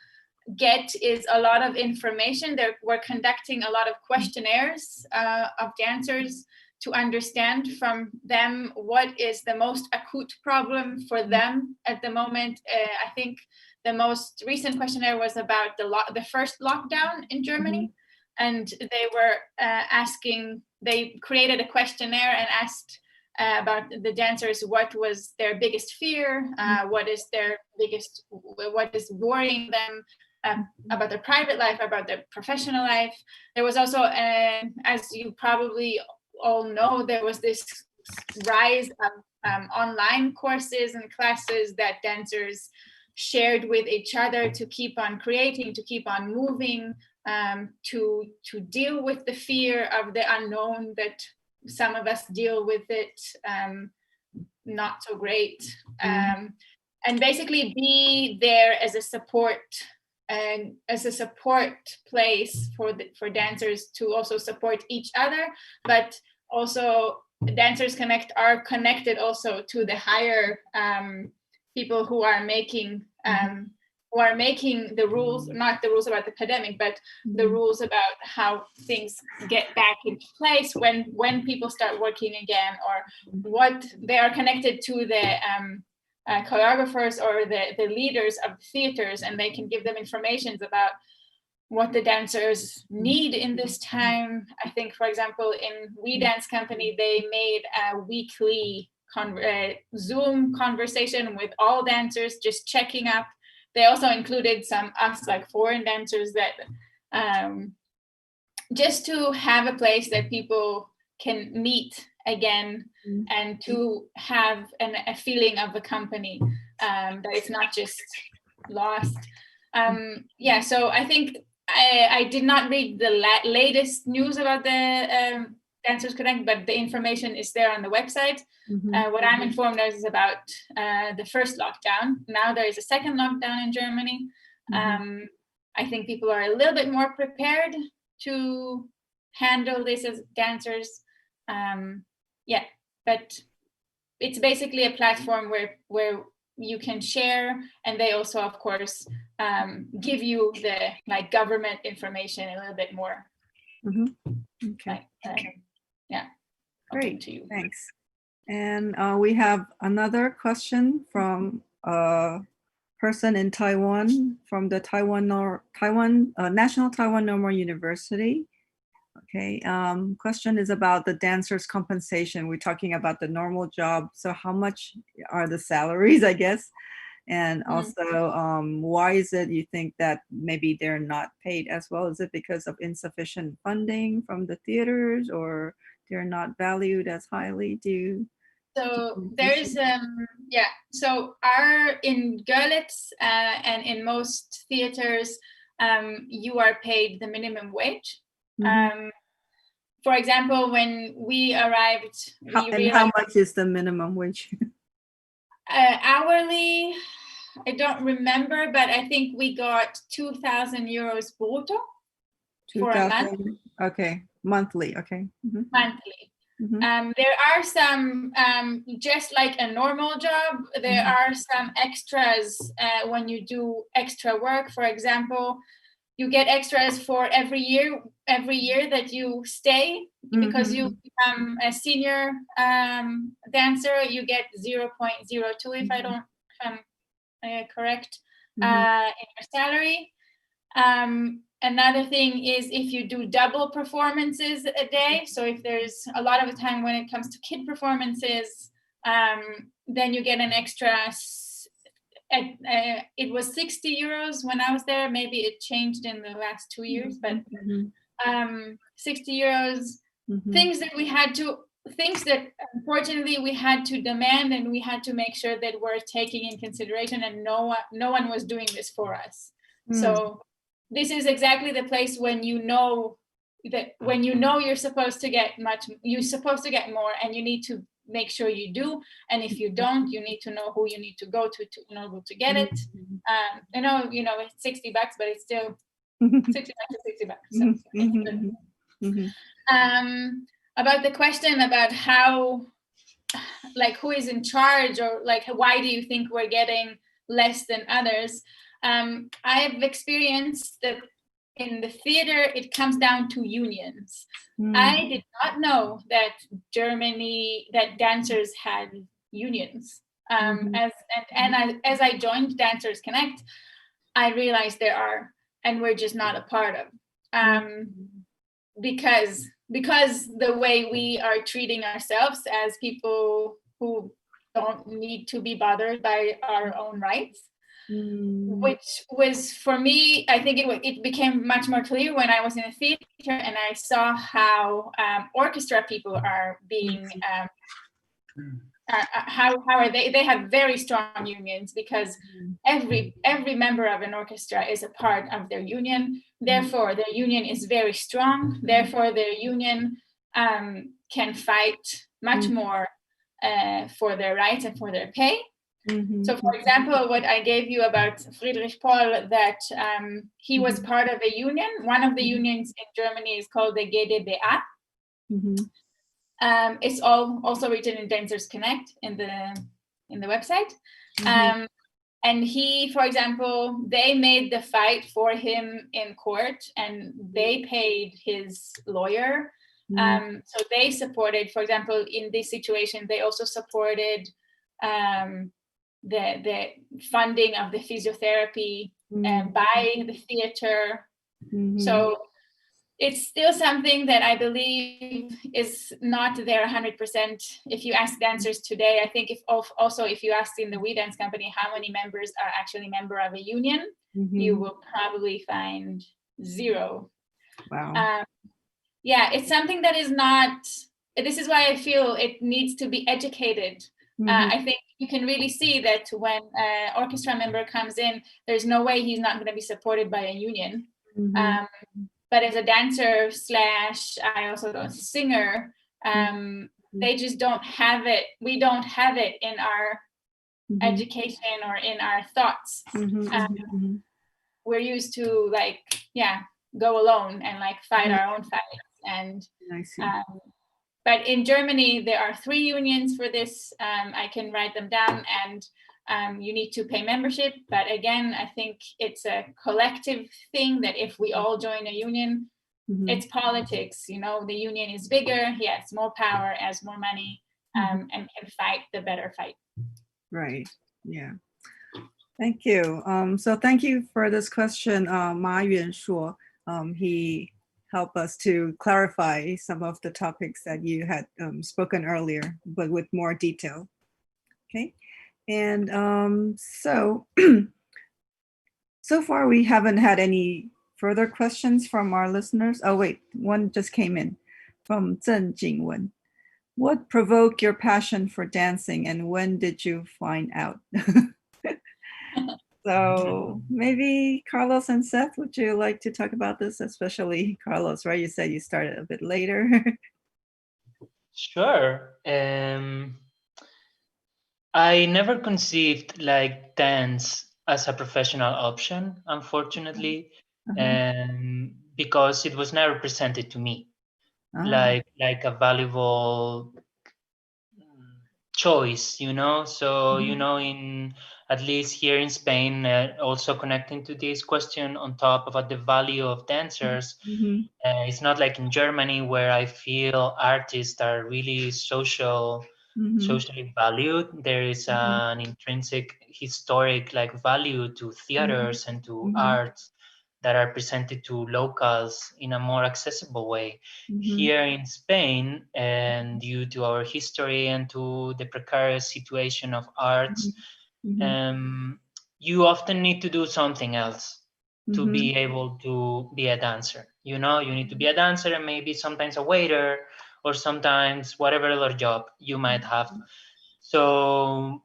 get is a lot of information. We're conducting a lot of questionnaires of dancers to understand from them what is the most acute problem for them at the moment. I think the most recent questionnaire was about the first lockdown in Germany, and they were they created a questionnaire and asked about the dancers what was their biggest fear, what is worrying them about their private life, about their professional life. There was also, as you probably all know, there was this rise of online courses and classes that dancers shared with each other to keep on creating, to keep on moving, to deal with the fear of the unknown that some of us deal with it not so great. And basically be there as a support and as a support place for dancers to also support each other, but also Dancers Connect are connected also to the higher people who are making the rules, not the rules about the pandemic, but the rules about how things get back into place when people start working again, or what they are connected to the choreographers or the leaders of theaters, and they can give them information about what the dancers need in this time. I think, for example, in We Dance Company, they made a weekly Zoom conversation with all dancers, just checking up. They also included us like foreign dancers that just to have a place that people can meet again and to have a feeling of a company, that it's not just lost. So I think I did not read the latest news about the Dancers Connect, but the information is there on the website. What I'm informed of is about the first lockdown. Now there is a second lockdown in Germany. I think people are a little bit more prepared to handle this as dancers. But it's basically a platform where you can share, and they also, of course, give you the government information a little bit more. Okay. Great. To you. Thanks. And we have another question from a person in Taiwan, from the National Taiwan Normal University. Okay, question is about the dancers' compensation. We're talking about the normal job. So how much are the salaries, I guess? And also, why is it you think that maybe they're not paid as well? Is it because of insufficient funding from the theaters, or they're not valued as highly? So there's so in Görlitz and in most theaters, you are paid the minimum wage. for example, when we arrived, how much is the minimum wage? Hourly, I don't remember, but I think we got 2,000 euros brutto for a month. Okay, monthly. Okay. Mm-hmm. Monthly. Mm-hmm. There are some, just like a normal job, there are some extras when you do extra work. For example, you get extras for every year that you stay, because you become a senior dancer, you get 0.02 if I'm correct in your salary. Another thing is if you do double performances a day, so if there's a lot of the time when it comes to kid performances, then you get an extra. It was 60 euros when I was there. Maybe it changed in the last 2 years, but 60 euros. Things that unfortunately we had to demand, and we had to make sure that we're taking in consideration, and no one was doing this for us. So this is exactly the place when you know you're supposed to get more, and you need to make sure you do. And if you don't, you need to know who you need to go to in order to get it. I know, it's $60, but it's still $60 to $60. So, about the question about how, like, who is in charge, or like, why do you think we're getting less than others? I've experienced that in the theater, it comes down to unions. I did not know that that dancers had unions. As I joined Dancers Connect, I realized there are, and we're just not a part of, because the way we are treating ourselves as people who don't need to be bothered by our own rights. Which was, for me, I think it became much more clear when I was in a theater and I saw how orchestra people are being, how are they have very strong unions, because every member of an orchestra is a part of their union. Therefore, their union is very strong. Therefore, their union can fight much more for their rights and for their pay. So, for example, what I gave you about Friedrich Paul, that he was part of a union. One of the unions in Germany is called the GdBA. It's also written in Dancers Connect in the website. And he, for example, they made the fight for him in court, and they paid his lawyer. So they supported, for example, in this situation, they also supported the funding of the physiotherapy by the theater. So it's still something that I believe is not there 100%. If you ask dancers today, I think if you ask in the We Dance company how many members are actually member of a union, you will probably find 0. Wow. It's something that is not. This is why I feel it needs to be educated. I think you can really see that when an orchestra member comes in, there's no way he's not going to be supported by a union. But as a dancer / I also a singer, they just don't have it. We don't have it in our education or in our thoughts. We're used to go alone and fight our own fights. And but in Germany, there are 3 unions for this. I can write them down, and you need to pay membership. But again, I think it's a collective thing that if we all join a union, it's politics. The union is bigger, he has more power, has more money, and can fight the better fight. Right. Yeah. Thank you. So thank you for this question, Ma Yuanshuo. He helped us to clarify some of the topics that you had spoken earlier, but with more detail. Okay. And so far we haven't had any further questions from our listeners. Oh wait, one just came in from Zhen Jingwen. What provoked your passion for dancing, and when did you find out? So maybe Carlos and Seth, would you like to talk about this? Especially Carlos, right? You said you started a bit later. Sure. I never conceived like dance as a professional option, unfortunately, because it was never presented to me like a valuable choice, you know. So you know, in at least here in Spain, also connecting to this question on top about the value of dancers, it's not like in Germany where I feel artists are really socially valued. There is an intrinsic historic like value to theaters and to arts that are presented to locals in a more accessible way. Here in Spain, and due to our history and to the precarious situation of arts, you often need to do something else to be able to be a dancer. You know, you need to be a dancer and maybe sometimes a waiter or sometimes whatever other job you might have. So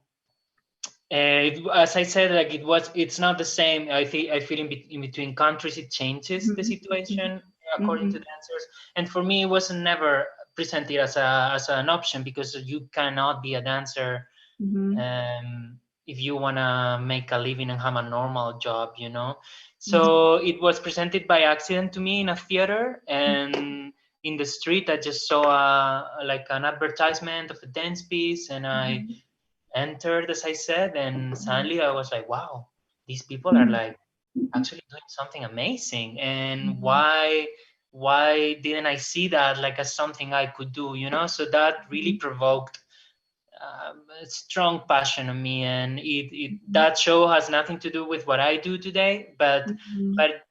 as I said, like it's not the same. I feel in between countries, it changes the situation according to dancers. And for me, it wasn't never presented as an option because you cannot be a dancer if you wanna make a living and have a normal job, you know. So it was presented by accident to me in a theater, and in the street, I just saw like an advertisement of a dance piece, and I entered, as I said, and suddenly I was like, wow, these people are like actually doing something amazing. And why didn't I see that like as something I could do, you know? So that really provoked a strong passion on me, and that show has nothing to do with what I do today, but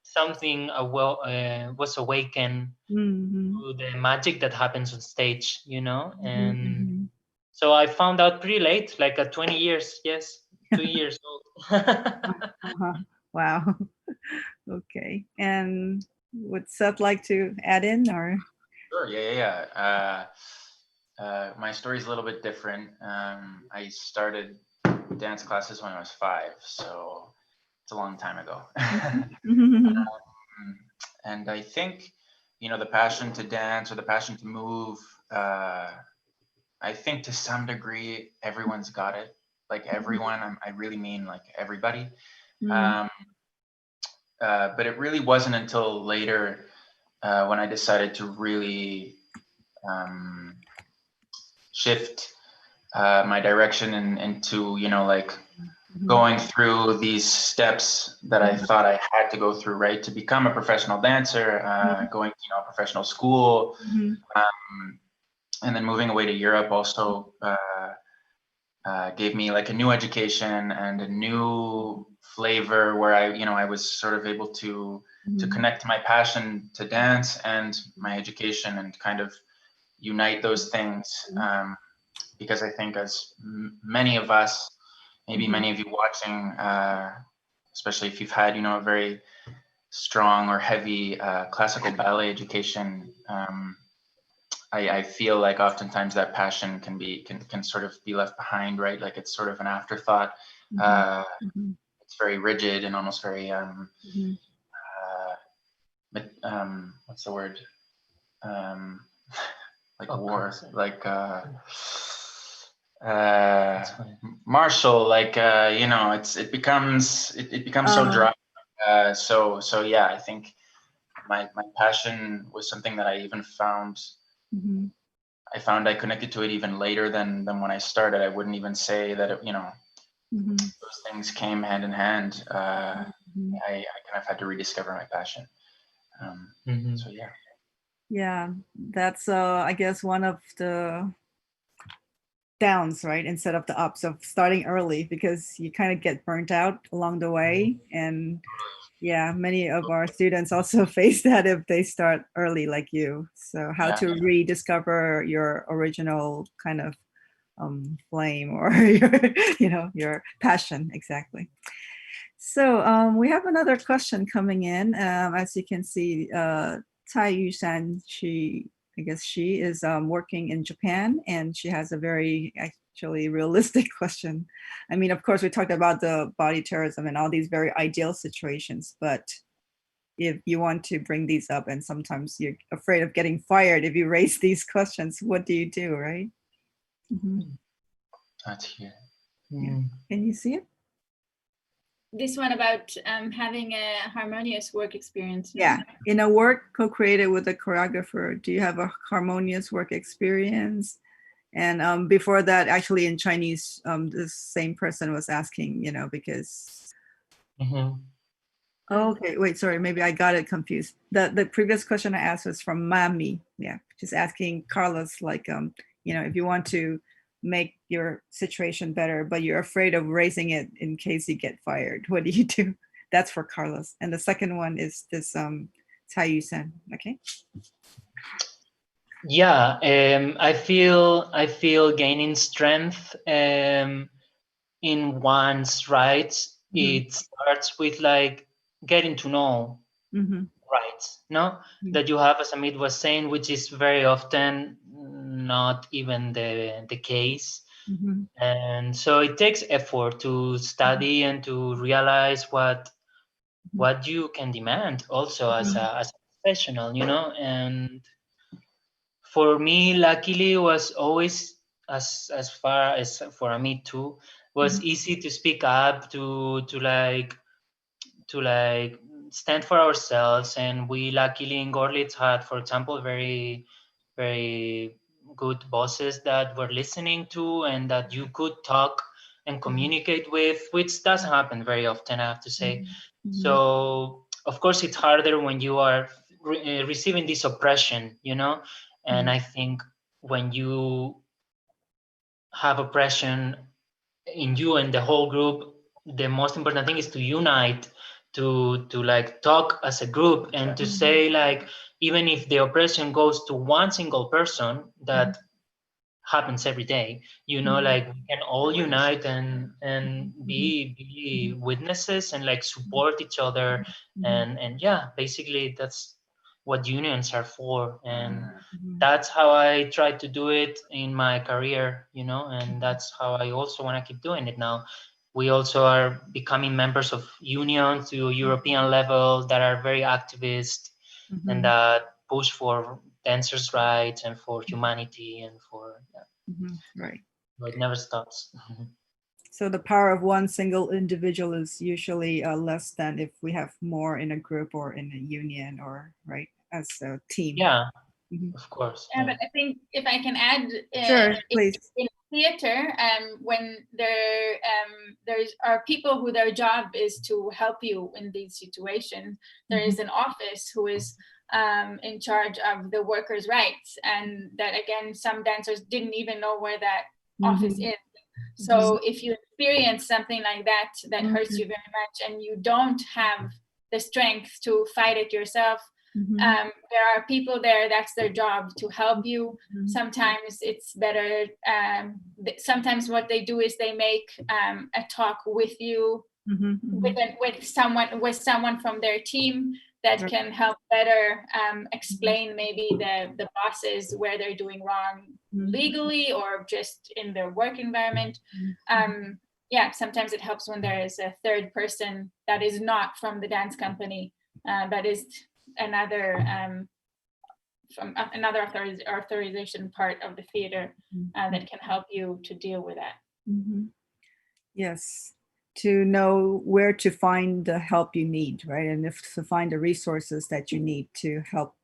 something was awakened to the magic that happens on stage, you know. And so I found out pretty late, like at 20 years, yes, 2 years old. Wow. Okay. And would Seth like to add in or? Sure. Yeah. My story is a little bit different. I started dance classes when I was 5, so it's a long time ago. And I think, you know, the passion to dance or the passion to move, I think to some degree, everyone's got it. Like everyone, I really mean like everybody. But it really wasn't until later when I decided to really shift my direction into, you know, like going through these steps that I thought I had to go through, right, to become a professional dancer, going to, you know, professional school, and then moving away to Europe also gave me like a new education and a new flavor where I was sort of able to connect my passion to dance and my education and kind of unite those things. Because I think as many of us, maybe many of you watching, especially if you've had, you know, a very strong or heavy classical ballet education, I feel like oftentimes that passion can sort of be left behind, right? Like it's sort of an afterthought. It's very rigid and almost very what's the word? Like war, like martial, like you know, it becomes so dry. So yeah, I think my passion was something that I even found. I found I connected to it even later than when I started. I wouldn't even say that it, you know, those things came hand in hand. I kind of had to rediscover my passion. So yeah. Yeah, that's I guess one of the downs, right, instead of the ups of starting early, because you kind of get burnt out along the way. And yeah, many of our students also face that if they start early like you. So how to rediscover your original kind of flame or your passion. Exactly. So we have another question coming in. As you can see, Cai Yushan, she I guess she is working in Japan, and she has a very actually realistic question. I mean, of course, we talked about the body terrorism and all these very ideal situations, but if you want to bring these up and sometimes you're afraid of getting fired if you raise these questions, what do you do, right? That's here. Yeah. Can you see it? This one about having a harmonious work experience. Yeah, in a work co-created with a choreographer, do you have a harmonious work experience? And before that, actually in Chinese, the same person was asking, you know, because oh, okay, wait, sorry, maybe I got it confused. The previous question I asked was from Mami. Yeah, just asking Carlos, like, you know, if you want to make your situation better, but you're afraid of raising it in case you get fired, what do you do? That's for Carlos. And the second one is this Cai Yu-san. Okay. Yeah, I feel gaining strength in one's rights. It starts with like getting to know rights, no? That you have, as Amit was saying, which is very often not even the case. And so it takes effort to study and to realize what you can demand also as a professional, you know. And for me, luckily, it was always as far as for Amit too, was easy to speak up, to stand for ourselves. And we luckily in Gorlitz had, for example, very good bosses that were listening to and that you could talk and communicate with, which doesn't happen very often, I have to say. So of course it's harder when you are receiving this oppression, you know. And I think when you have oppression in you and the whole group, the most important thing is to unite, to like talk as a group, and to say, like, even if the oppression goes to one single person, that happens every day, you know, like we can all unite and be witnesses and like support each other. And yeah, basically that's what unions are for. And that's how I try to do it in my career, you know, and that's how I also want to keep doing it now. We also are becoming members of unions to European level that are very activist and that push for dancers' rights and for humanity and for right. It never stops. So the power of one single individual is usually less than if we have more in a group or in a union, or right, as a team. Yeah, of course. Yeah, but I think if I can add, sure, please. In theater, when there's are people who their job is to help you in these situations, there is an office who is in charge of the workers' rights, and that again, some dancers didn't even know where that office is. So if you experience something like that that hurts you very much, and you don't have the strength to fight it yourself, there are people there, that's their job, to help you. Sometimes it's better, sometimes what they do is they make a talk with you, with someone from their team that can help better explain maybe the bosses where they're doing wrong legally or just in their work environment. Yeah, sometimes it helps when there is a third person that is not from the dance company, but is another from another authorization part of the theater that can help you to deal with that. Yes, to know where to find the help you need, right? And if to find the resources that you need to help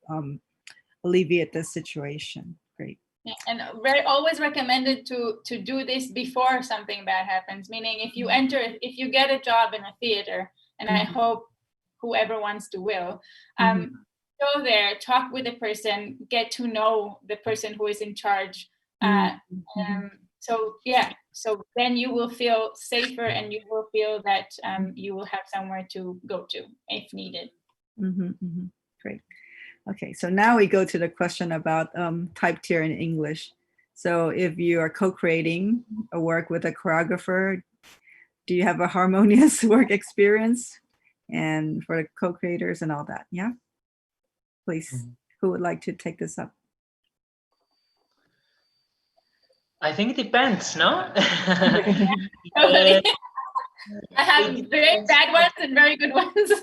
alleviate the situation. Great. Yeah, and always recommended to do this before something bad happens. Meaning, if you get a job in a theater, and I hope whoever wants to will, go there, talk with the person, get to know the person who is in charge. So yeah, so then you will feel safer, and you will feel that you will have somewhere to go to if needed. Great. Okay, so now we go to the question about type tier in English. So if you are co-creating a work with a choreographer, do you have a harmonious work experience? And for the co-creators and all that, yeah? Please, who would like to take this up? I think it depends, no? Totally. I have very bad ones and very good ones.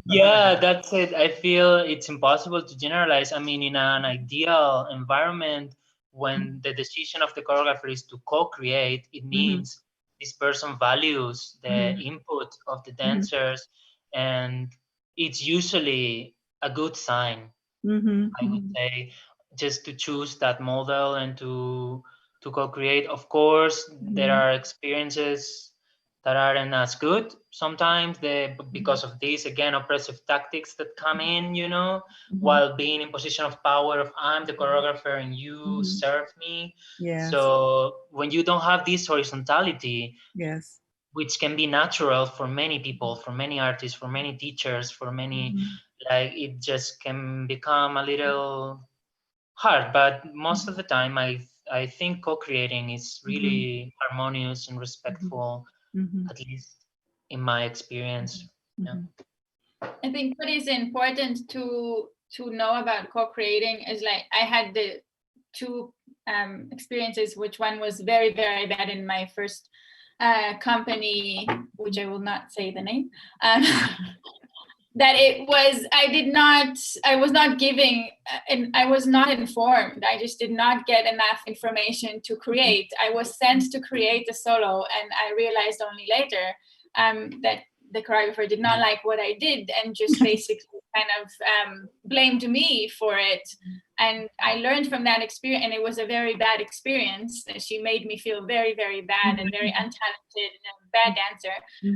Yeah, that's it. I feel it's impossible to generalize. I mean, in an ideal environment, when the decision of the choreographer is to co-create, it means this person values the input of the dancers, and it's usually a good sign. I would say, just to choose that model and to co-create. Of course, there are experiences that aren't as good sometimes, because of these, again, oppressive tactics that come in, while being in position of power of I'm the choreographer and you serve me. Yes. So when you don't have this horizontality, Yes. which can be natural for many people, for many artists, for many teachers, for many, like, it just can become a little hard. But most of the time, I think co-creating is really harmonious and respectful, at least in my experience. Yeah. I think what is important to know about co-creating is, like, I had the two experiences, which one was very, very bad in my first company, which I will not say the name. That it was, I was not giving, and I was not informed. I just did not get enough information to create. I was sent to create a solo, and I realized only later that the choreographer did not like what I did and just basically kind of blamed me for it. And I learned from that experience, and it was a very bad experience. She made me feel very, very bad and very untalented and a bad dancer.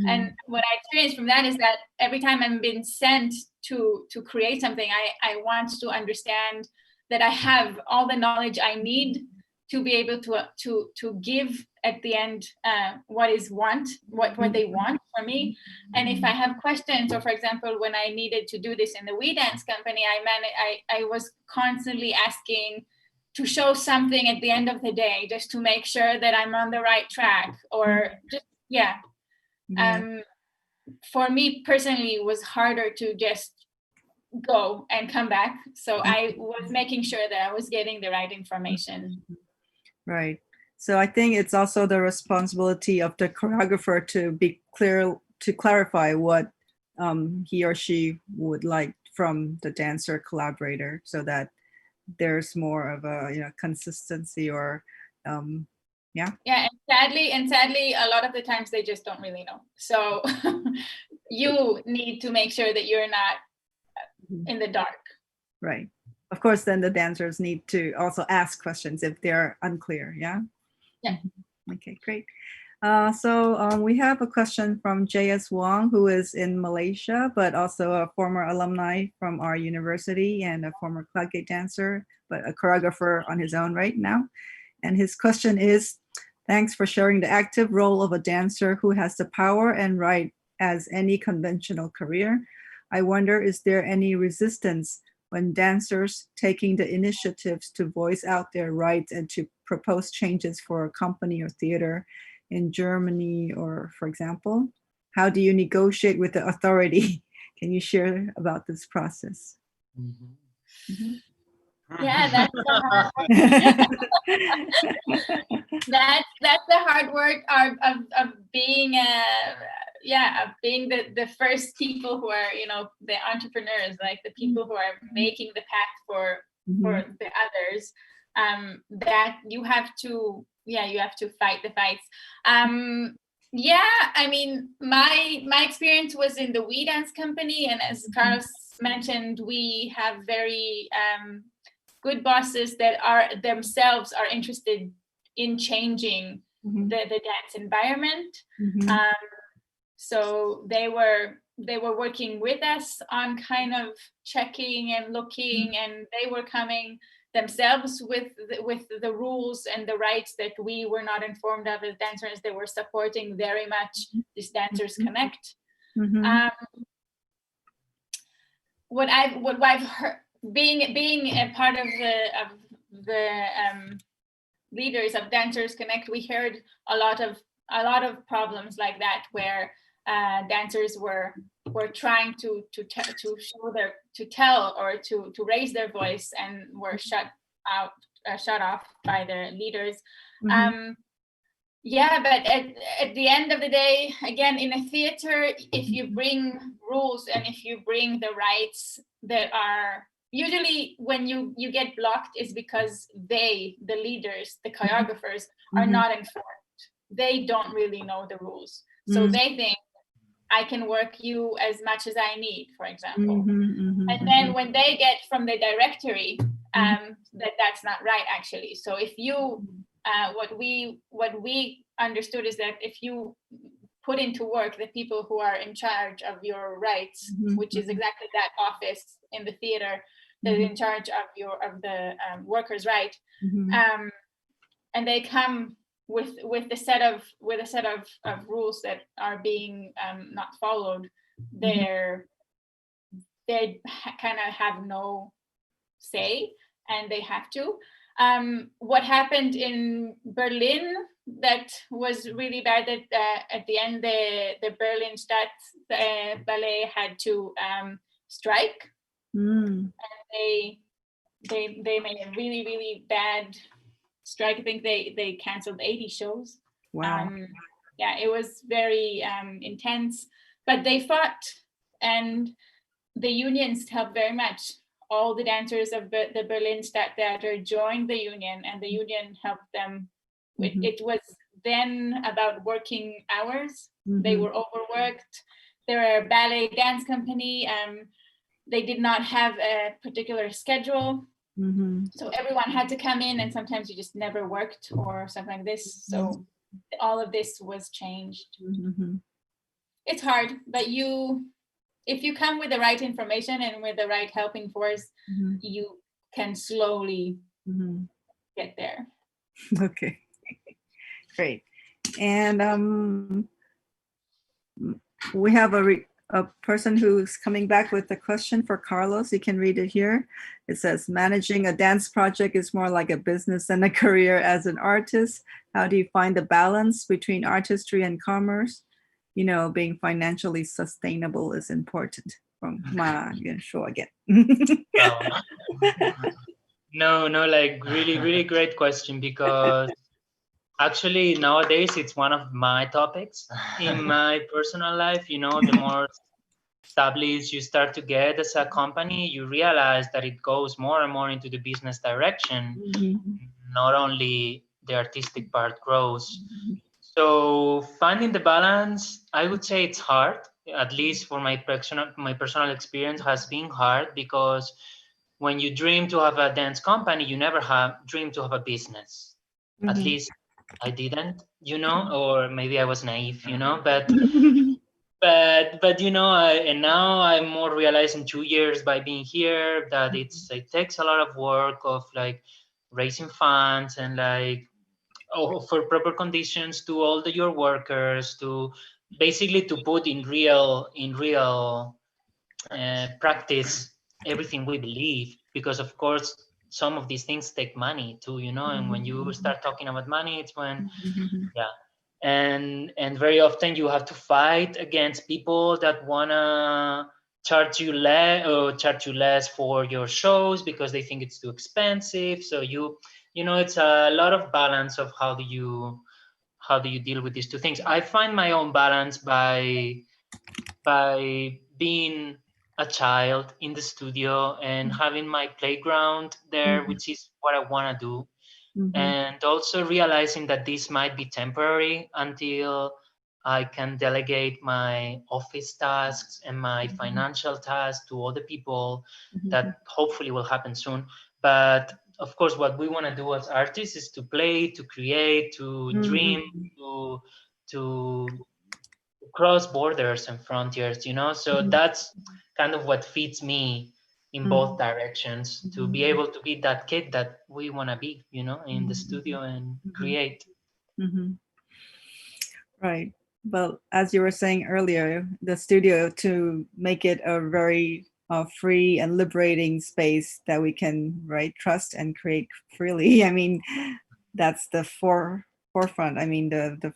And what I experienced from that is that every time I'm being sent to create something, I want to understand that I have all the knowledge I need to be able to give at the end what they want for me. And if I have questions, or for example, when I needed to do this in the We Dance company, I was constantly asking to show something at the end of the day, just to make sure that I'm on the right track, or just, for me personally, it was harder to just go and come back. So I was making sure that I was getting the right information. Right. So I think it's also the responsibility of the choreographer to be clear, to clarify what he or she would like from the dancer collaborator, so that there's more of a consistency, or Yeah, and sadly, a lot of the times they just don't really know. So you need to make sure that you're not in the dark. Right. Of course, then the dancers need to also ask questions if they're unclear. Yeah. Yeah. Okay, great. So we have a question from J.S. Wong, who is in Malaysia, but also a former alumni from our university and a former Cloudgate dancer, but a choreographer on his own right now. And his question is, thanks for sharing the active role of a dancer who has the power and right as any conventional career. I wonder, is there any resistance when dancers taking the initiatives to voice out their rights and to propose changes for a company or theater in Germany, or for example? How do you negotiate with the authority? Can you share about this process? Yeah, that's the hard that's the hard work of being being the first people who are, the entrepreneurs, like the people who are making the path for the others, that you have to fight the fights. I mean, my experience was in the We Dance company, and as Carlos mentioned, we have very good bosses that are themselves interested in changing the dance environment. So they were working with us on kind of checking and looking, and they were coming themselves with the rules and the rights that we were not informed of as dancers. They were supporting very much this Dancers Connect. What I've heard, being a part of the leaders of Dancers Connect, we heard a lot of problems like that, where dancers were trying to show to tell or to raise their voice, and were shut out shut off by the leaders. Yeah, but at the end of the day, again, in a theater, if you bring rules and if you bring the rights that are usually when you get blocked is because the leaders, the choreographers, are not informed. They don't really know the rules. So they think I can work you as much as I need, for example. And then when they get from the directory, that's not right, actually. So if you what we understood is that if you put into work the people who are in charge of your rights, which is exactly that office in the theater that is in charge of the workers' right, and they come with a set of rules that are being not followed, they kind of have no say, and they have to. What happened in Berlin that was really bad, that at the end the Berlin Ballet had to strike, and they made a really, really bad strike. I think they canceled 80 shows. Wow. Yeah, it was very intense, but they fought, and the unions helped very much. All the dancers of the Berlin Stadttheater joined the union, and the union helped them. It was then about working hours. They were overworked. They were a ballet dance company. They did not have a particular schedule. So everyone had to come in, and sometimes you just never worked or something like this. So all of this was changed. It's hard, but if you come with the right information and with the right helping force, you can slowly get there. Okay, great. And we have a person who's coming back with a question for Carlos. You can read it here. It says, managing a dance project is more like a business than a career as an artist. How do you find the balance between artistry and commerce? You know, being financially sustainable is important. From Ma Yuan again. No, like really, really great question, because actually nowadays it's one of my topics in my personal life. You know, the more established you start to get as a company, you realize that it goes more and more into the business direction. Not only the artistic part grows. So finding the balance, I would say it's hard. At least for my personal experience has been hard, because when you dream to have a dance company, you never dream to have a business. At least I didn't, you know, or maybe I was naive, you know, but you know, and now I'm more realizing 2 years by being here that it takes a lot of work of like raising funds and like for proper conditions to all your workers, to basically to put in real practice everything we believe, because of course some of these things take money too, you know, and when you start talking about money, it's when and very often you have to fight against people that wanna charge you less for your shows because they think it's too expensive. So you know, it's a lot of balance of how do you deal with these two things. I find my own balance by being a child in the studio and having my playground there, which is what I want to do. And also realizing that this might be temporary until I can delegate my office tasks and my financial tasks to other people. That hopefully will happen soon. But of course, what we want to do as artists is to play, to create, to dream, to cross borders and frontiers, you know? So that's kind of what feeds me in both directions, to be able to be that kid that we want to be, you know, in the studio and create. Right. Well, as you were saying earlier, the studio, to make it a very free and liberating space that we can trust and create freely. I mean, that's the forefront. I mean, the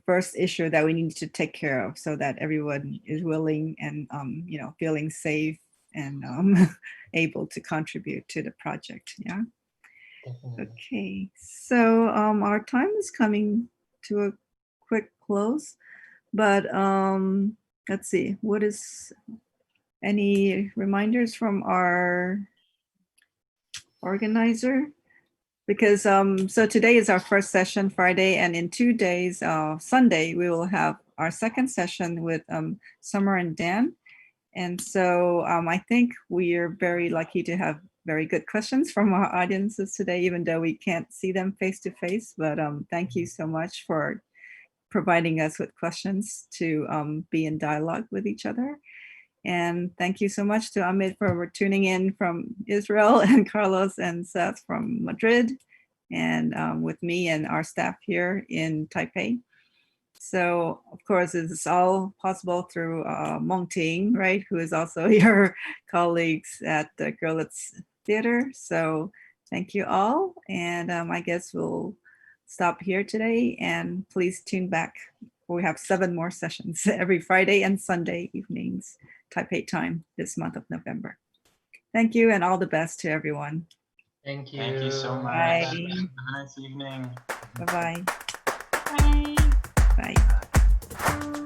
first issue that we need to take care of, so that everyone is willing and you know, feeling safe and able to contribute to the project. Yeah. Definitely. Okay, so our time is coming to a quick close, but let's see, what is any reminders from our organizer? Because so today is our first session, Friday, and in 2 days, Sunday, we will have our second session with Summer and Dan. And so I think we are very lucky to have very good questions from our audiences today, even though we can't see them face to face. But thank you so much for providing us with questions to be in dialogue with each other. And thank you so much to Amit for tuning in from Israel, and Carlos and Seth from Madrid, and with me and our staff here in Taipei. So, of course, it's all possible through Mong Ting, right, who is also your colleagues at the Görlitz Theater. So thank you all. And I guess we'll stop here today. And please tune back. We have 7 more sessions every Friday and Sunday evenings, Taipei time, this month of November. Thank you, and all the best to everyone. Thank you. Thank you so much. Bye. Have a nice evening. Bye-bye. Bye. Bye.